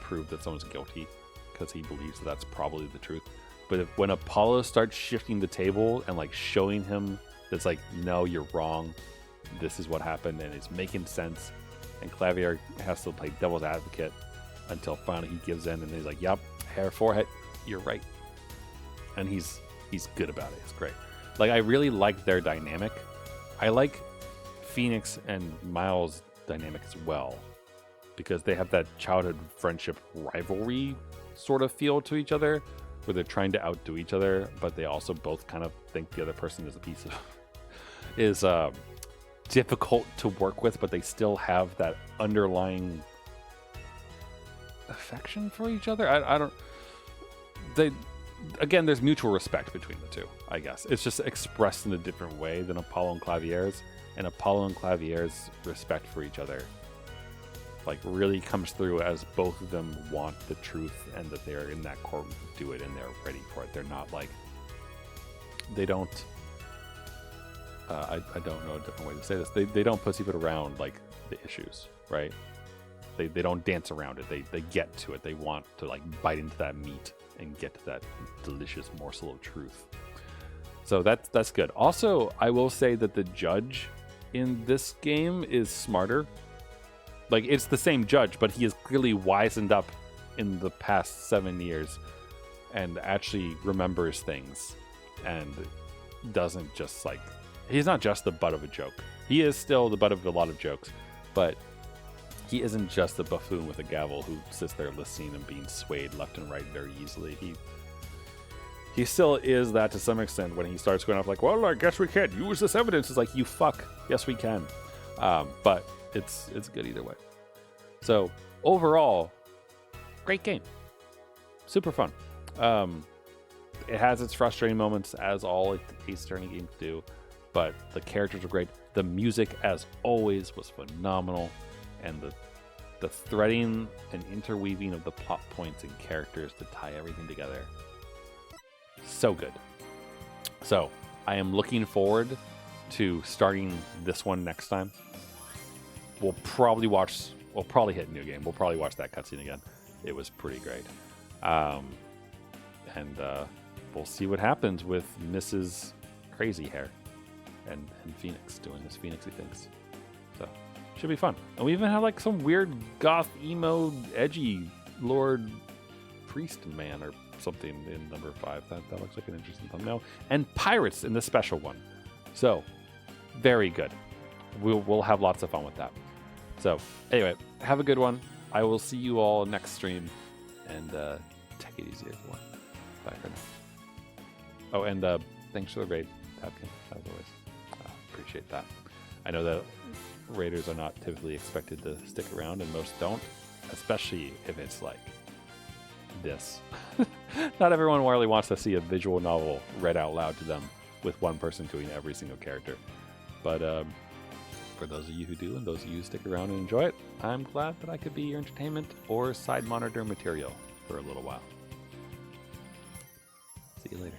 prove that someone's guilty because he believes that that's probably the truth. But when Apollo starts shifting the table and like showing him it's like, no, you're wrong, this is what happened, and it's making sense, and Clavier has to play devil's advocate until finally he gives in and he's like, yep, hair forehead, you're right. And he's good about it. It's great. Like, I really like their dynamic. I like Phoenix and Miles' dynamic as well, because they have that childhood friendship rivalry sort of feel to each other, where they're trying to outdo each other, but they also both kind of think the other person is a piece of is difficult to work with, but they still have that underlying affection for each other. Again, there's mutual respect between the two, I guess. It's just expressed in a different way than Apollo and Clavier's, and Apollo and Clavier's respect for each other like really comes through as both of them want the truth and that they're in that courtroom to do it and they're ready for it. They're not like, they don't I don't know a different way to say this. They don't pussyfoot around like the issues, right? They don't dance around it. They get to it. They want to like bite into that meat and get to that delicious morsel of truth. So that's good. Also, I will say that the judge in this game is smarter. Like, it's the same judge, but he is clearly wizened up in the past 7 years and actually remembers things and doesn't just like, he's not just the butt of a joke. He is still the butt of a lot of jokes, but he isn't just a buffoon with a gavel who sits there listening and being swayed left and right very easily. He still is that to some extent when he starts going off like, well, I guess we can't use this evidence. It's like, you fuck. Yes, we can. But it's good either way. So overall, great game. Super fun. It has its frustrating moments, as all Ace Attorney games do, but the characters are great. The music, as always, was phenomenal, and the threading and interweaving of the plot points and characters to tie everything together, so good. So I am looking forward to starting this one next time. We'll probably hit New Game. We'll probably watch that cutscene again. It was pretty great. And we'll see what happens with Mrs. Crazy Hair and Phoenix doing his Phoenixy things. So should be fun. And we even have like some weird goth, emo, edgy Lord Priest man or something in number 5. That looks like an interesting thumbnail. And pirates in the special one. So very good. We'll have lots of fun with that. So anyway, have a good one. I will see you all next stream, and take it easy, everyone. Bye for now. Oh, and thanks for the raid, Tapkin, as always. Appreciate that. I know that raiders are not typically expected to stick around, and most don't, especially if it's like this. Not everyone really wants to see a visual novel read out loud to them with one person doing every single character. But for those of you who do, and those of you who stick around and enjoy it, I'm glad that I could be your entertainment or side monitor material for a little while. See you later.